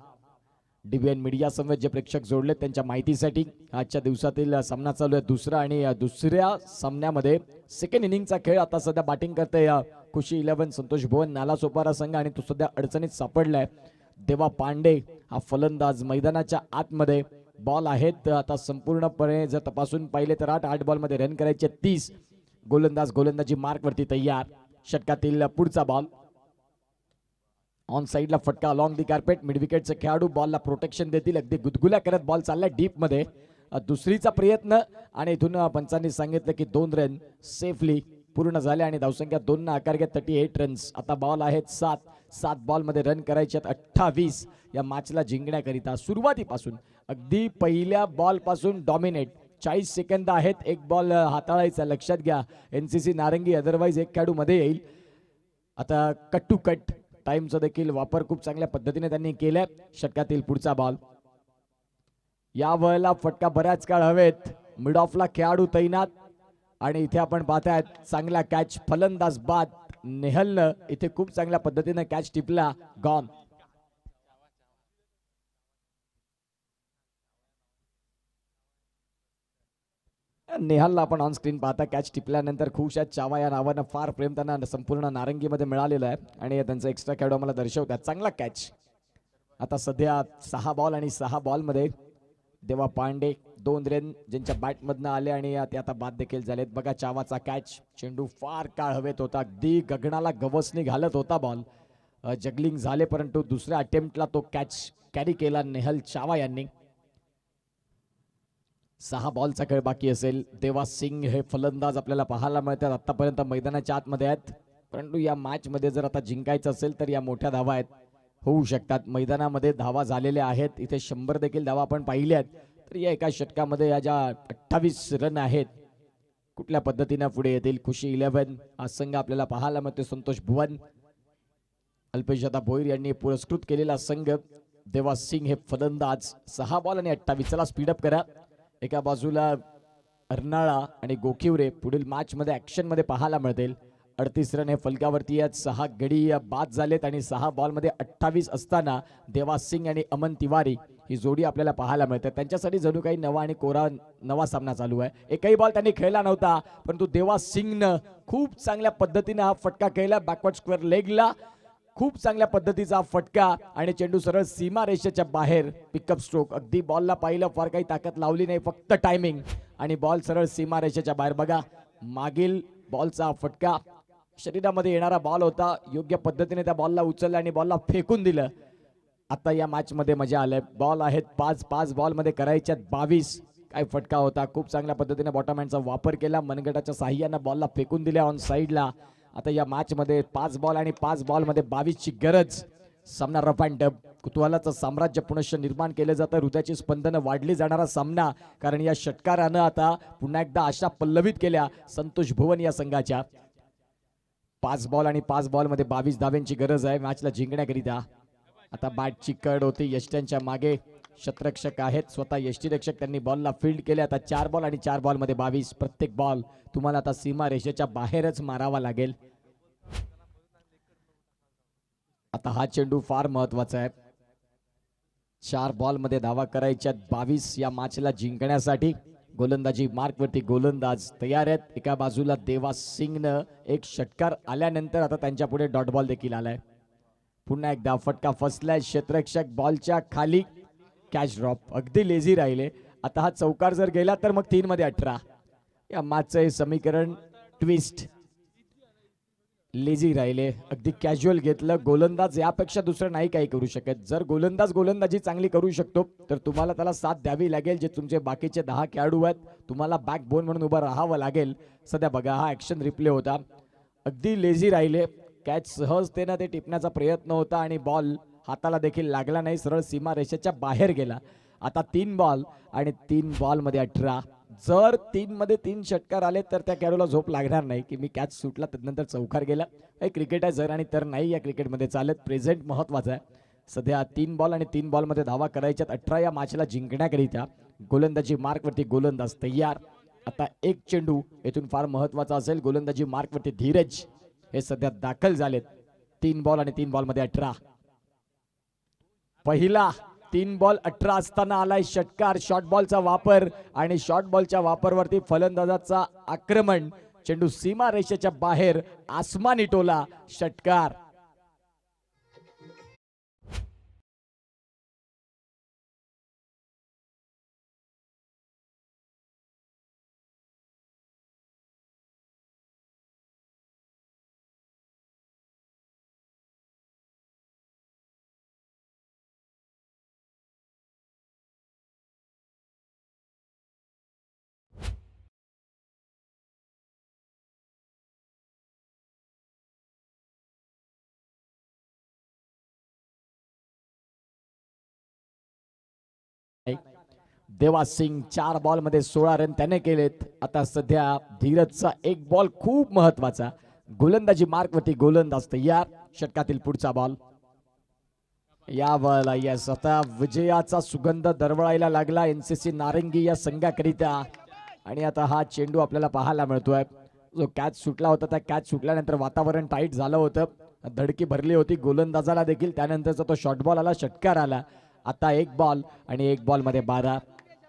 डीबीएन मीडिया समवेत जे प्रेक्षक जोडले त्यांच्या माहितीसाठी आजच्या दिवसातील सामना चालू आहे. दुसरा आणि दुसऱ्या सामन्यामध्ये सेकंड इनिंगचा खेळ. आता सध्या बॅटिंग करते खुशी 11 संतोष भुवन नालासोपारा संघ आणि तो सध्या अडचणीत सापडलाय. देवा पांडे हा फलंदाज. मैदानाच्या आतमध्ये बॉल आहेत आता संपूर्णपणे जर तपासून पाहिले तर 8 बॉल मध्ये रन करायचे 30. गोलंदाज गोलंदाजी मार्क वरती तयार. षटकातील पुढचा बॉल ऑन साइडला फटका अलॉंग दी कार्पेट. मिड विकेटचे खेळाडू बॉलला प्रोटेक्शन देतील. अगदी गुदगुल्या करत बॉल चाललाय डीप मध्ये. दुसरीचा प्रयत्न आणि इथून पंचांनी सांगितलं की 2 रन सेफली पूर्ण झाले आणि धावसंख्या 2 ने आकार घेत 38 रन्स. आता बॉल आहेत 7 बॉल मध्ये रन करायचे 28 या मॅचला जिंकण्याकरिता. सुरुवातीपासून अगदी पहिल्या बॉल पासून डॉमिनेट. 40 सेकंद आहेत. एक बॉल हाताळायचा. लक्षात घ्या एनसीसी नारंगी, अदरवाईज एक खेळाडू मध्ये येईल. आता कट टू कट टाइमचा देखील वापर खूप चांगल्या पद्धतीने त्यांनी केलाय. षटकातील पुढचा बॉल. या वेळेला फटका बऱ्याच काळ हवेत. मिड ऑफला खेळाडू तैनात आणि इथे आपण पाहताय चांगला कॅच. फलंदाज बाद. नेहलनं इथे खूप चांगल्या पद्धतीने कॅच टिपला. गॉन. नेहालला आपण ऑन स्क्रीन पाहता कॅच टिपल्यानंतर खुश आहेत. चावा या नावानं फार प्रेम त्यांना संपूर्ण नारंगीमध्ये मिळालेलं आहे आणि त्यांचा एक्स्ट्रा खेळाडू आम्हाला दर्शवतात. चांगला कॅच. आता सध्या 6 बॉल आणि 6 बॉल मध्ये देवा पांडे 2 रन ज्यांच्या बॅटमधनं आले आणि ते आता बाद देखील झालेत. बघा चावाचा कॅच. चेंडू फार काळ हवेत होता. अगदी गगनाला गवसणी घालत होता बॉल. जगलिंग झाले परंतु दुसऱ्या अटेम्प्टला तो कॅच कॅरी केला नेहल चावा यांनी. 6 बॉलचा खेळ बाकी असेल. देवा सिंग हे फलंदाज आपल्याला पाहायला मिळतात. आतापर्यंत मैदानाच्या आतमध्ये आहेत परंतु या मॅच मध्ये जर आता जिंकायचं असेल तर या मोठ्या धावा आहेत होऊ शकतात. मैदानामध्ये धावा झालेल्या आहेत. इथे 100 देखील धावा आपण पाहिल्या आहेत. तर या एका षटकामध्ये या ज्या 28 रन आहेत कुठल्या पद्धतीने पुढे येतील. खुशी 11 हा संघ आपल्याला पाहायला मिळतो. संतोष भुवन, अल्पेश भोईर यांनी पुरस्कृत केलेला संघ. देवा सिंग हे फलंदाज. 6 बॉल आणि 28. चला स्पीडअप करा. एका बाजूला अर्नाळा आणि गोखिवरे पुढील मॅच मध्ये ऍक्शन मध्ये पाहायला मिळतील. 38 रन हे फलकावरती आहेत. 6 गडी बाद झालेत आणि 6 बॉल मध्ये 28 असताना देवा सिंग आणि अमन तिवारी ही जोडी आपल्याला पाहायला मिळते. त्यांच्यासाठी जणू काही नवा आणि कोरा नवा सामना चालू आहे. एकही बॉल त्यांनी खेळला नव्हता परंतु देवा सिंगनं खूप चांगल्या पद्धतीने हा फटका केला. बॅकवर्ड स्क्वेअर लेगला खूप चांगल्या पद्धतीचा फटका आणि चेंडू सरळ सीमा रेषेच्या बाहेर. पिकअप स्ट्रोक, अगदी बॉलला पाहिलं, फार काही ताकद लावली नाही, फक्त टायमिंग आणि बॉल सरळ सीमा रेषेच्या बाहेर. बघा मागील बॉलचा फटका, शरीरामध्ये येणारा बॉल होता, योग्य पद्धतीने त्या बॉलला उचललं आणि बॉलला फेकून दिलं. आता या मॅच मध्ये मजा आलाय. बॉल आहेत 5 बॉल मध्ये करायच्यात 22. काय फटका होता, खूप चांगल्या पद्धतीने बॉटम हँडचा वापर केला, मनगटाच्या साह्यानं बॉलला फेकून दिल्या ऑन साईडला. आता या मॅच मध्ये 5 बॉल आणि 5 बॉल मध्ये 22 ची गरज. सामना रफ अँड टफ, कुतूहलाचं साम्राज्य पुनश्च निर्माण केलं जातं, हृदयाची स्पंदनं वाढली जाणारा सामना, कारण या षटकारानं आता पुन्हा एकदा आशा पल्लवित केल्या संतोष भुवन या संघाच्या. 5 बॉल आणि 5 बॉल मध्ये 22 धाव्यांची गरज आहे मॅचला जिंकण्याकरिता. आता बॅटची कड होती यष्ट्यांच्या मागे, शतरक्षक आहेत स्वतः यष्टीरक्षक, त्यांनी बॉलला फील्ड केले. आता 4 बॉल आणि 4 बॉल मध्ये 22. प्रत्येक बॉल तुम्हाला आता सीमा रेषेच्या बाहेरच मारावा लागेल. आता हा चेंडू फार महत्वाचा आहे. 4 बॉल मध्ये धावा करायच्या 22 या मॅचला जिंकण्यासाठी. गोलंदाजी मार्क वरती गोलंदाज तयार आहेत. एका बाजूला देवा सिंगनं एक षटकार आल्यानंतर आता त्यांच्या पुढे डॉट बॉल देखील आलाय. पुन्हा एकदा फटका फसलाय, क्षेत्ररक्षक बॉलच्या खाली, कॅच ड्रॉप, अगदी लेझी राहिले. आता हा चौकार जर गेला तर मग 3 मध्ये 18. या मॅचचं हे समीकरण ट्विस्ट, लेझी राहिले, अगदी कॅज्युअल घेतलं. गोलंदाज यापेक्षा दुसरं नाही काही करू शकत. जर गोलंदाज गोलंदाजी चांगली करू शकतो तर तुम्हाला त्याला साथ द्यावी लागेल. जे तुमचे बाकीचे 10 खेळाडू आहेत, तुम्हाला बॅकबोन म्हणून उभं राहावं लागेल. सध्या बघा हा ऍक्शन रिप्ले होता, अगदी लेझी राहिले. कॅच सहजतेनं ते टिपण्याचा प्रयत्न होता आणि बॉल हाताला देखील लागला नाही, सरळ सीमा रेषेच्या बाहेर गेला. आता 3 बॉल आणि 3 बॉल मध्ये 18. जर 3 मध्ये 3 षटकार आले तर त्या खेळाडूला झोप लागणार नाही की मी कॅच सुटला त्यानंतर चौकार गेला. हे क्रिकेट आहे, जर आणि तर नाही या क्रिकेटमध्ये चालत. प्रेझेंट महत्वाचा आहे. सध्या 3 बॉल आणि 3 बॉल मध्ये धावा करायच्यात 18 या मॅचला जिंकण्याकरिता. गोलंदाजी मार्क वरती गोलंदाज तयार. आता एक चेंडू येथून फार महत्वाचा असेल. गोलंदाजी मार्क वरती धीरज हे सध्या दाखल झालेत. 3 बॉल आणि 3 बॉल मध्ये 18. पहिला 3 बॉल 18 असताना आलाय षटकार. शॉर्ट बॉलचा वापर आणि शॉर्ट बॉलच्या वापरवरती फलंदाजाचा आक्रमण. चेंडू सीमा रेषेच्या बाहेर, आसमानी टोला, षटकार. देवा सिंग 4 बॉल मध्ये 16 रन त्याने केलेत. आता सध्या धीरजचा एक बॉल खूप महत्वाचा. गोलंदाजी मार्क वरती गोलंदाज तयार. षटकातील पुढचा बॉल, या बॉल यस. आता विजयाचा सुगंध दरवळायला लागला एनसीसी नारंगी या संघाकरिता. आणि आता हा चेंडू आपल्याला पाहायला मिळतोय. जो कॅच सुटला होता त्या कॅच सुटल्यानंतर वातावरण टाईट झालं होतं, धडकी भरली होती गोलंदाजाला देखील. त्यानंतरचा तो शॉर्ट बॉल आला, षटकार आला. आता 1 बॉल आणि 1 बॉल मध्ये 12.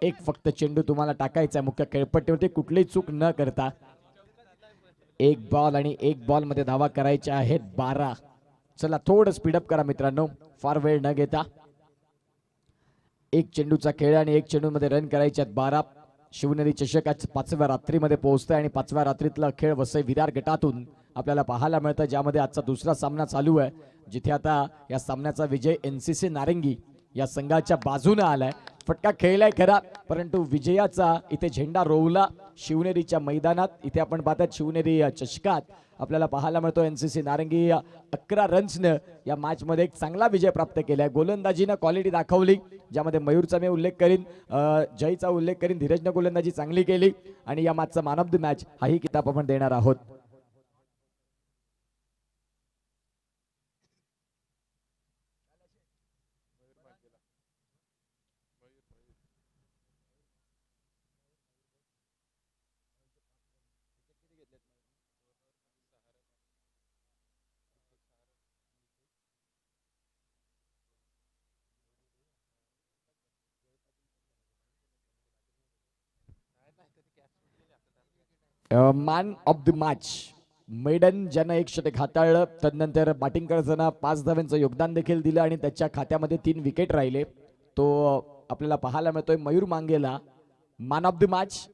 एक फक्त चेंडू तुम्हाला टाकायचा आहे मुख्य खेळपट्टीवरती कुठलीही चूक न करता. 1 बॉल आणि 1 बॉल मध्ये धावा करायच्या आहेत 12. चला थोडं स्पीडअप करा मित्रांनो, फार वेळ न घेता. एक चेंडूचा खेळ आणि 1 चेंडू मध्ये रन करायचे आहेत 12. शिवनेरी चषक आज 5व्या रात्रीमध्ये पोहोचतोय आणि 5व्या रात्रीतला खेळ वसई विरार गटातून आपल्याला पाहायला मिळतं, ज्यामध्ये आजचा दुसरा सामना चालू आहे, जिथे आता या सामन्याचा विजय एनसीसी नारंगी या संघाच्या बाजूने आलाय. फटका खेळलाय खरा, परंतु विजयाचा इथे झेंडा रोवला शिवनेरीच्या मैदानात. इथे आपण पाहतात शिवनेरी चषकात आपल्याला पाहायला मिळतो एनसीसी नारंगी 11 रन्सनं या मॅच मध्ये एक चांगला विजय प्राप्त केलाय. गोलंदाजीनं क्वालिटी दाखवली, ज्यामध्ये मयूरचा मी उल्लेख करीन, जयचा उल्लेख करीन. धीरजनं गोलंदाजी चांगली केली आणि या मॅचचा मॅन ऑफ द मॅच हाही किताब आपण देणार आहोत. मॅन ऑफ द मॅच मैडन ज्यानं एक षटक हाताळलं, तदनंतर बॅटिंग करताना 5 धावांचं योगदान देखील दिलं आणि त्याच्या खात्यामध्ये 3 विकेट राहिले. तो आपल्याला पाहायला मिळतोय मयूर मांगेला मॅन ऑफ द मॅच.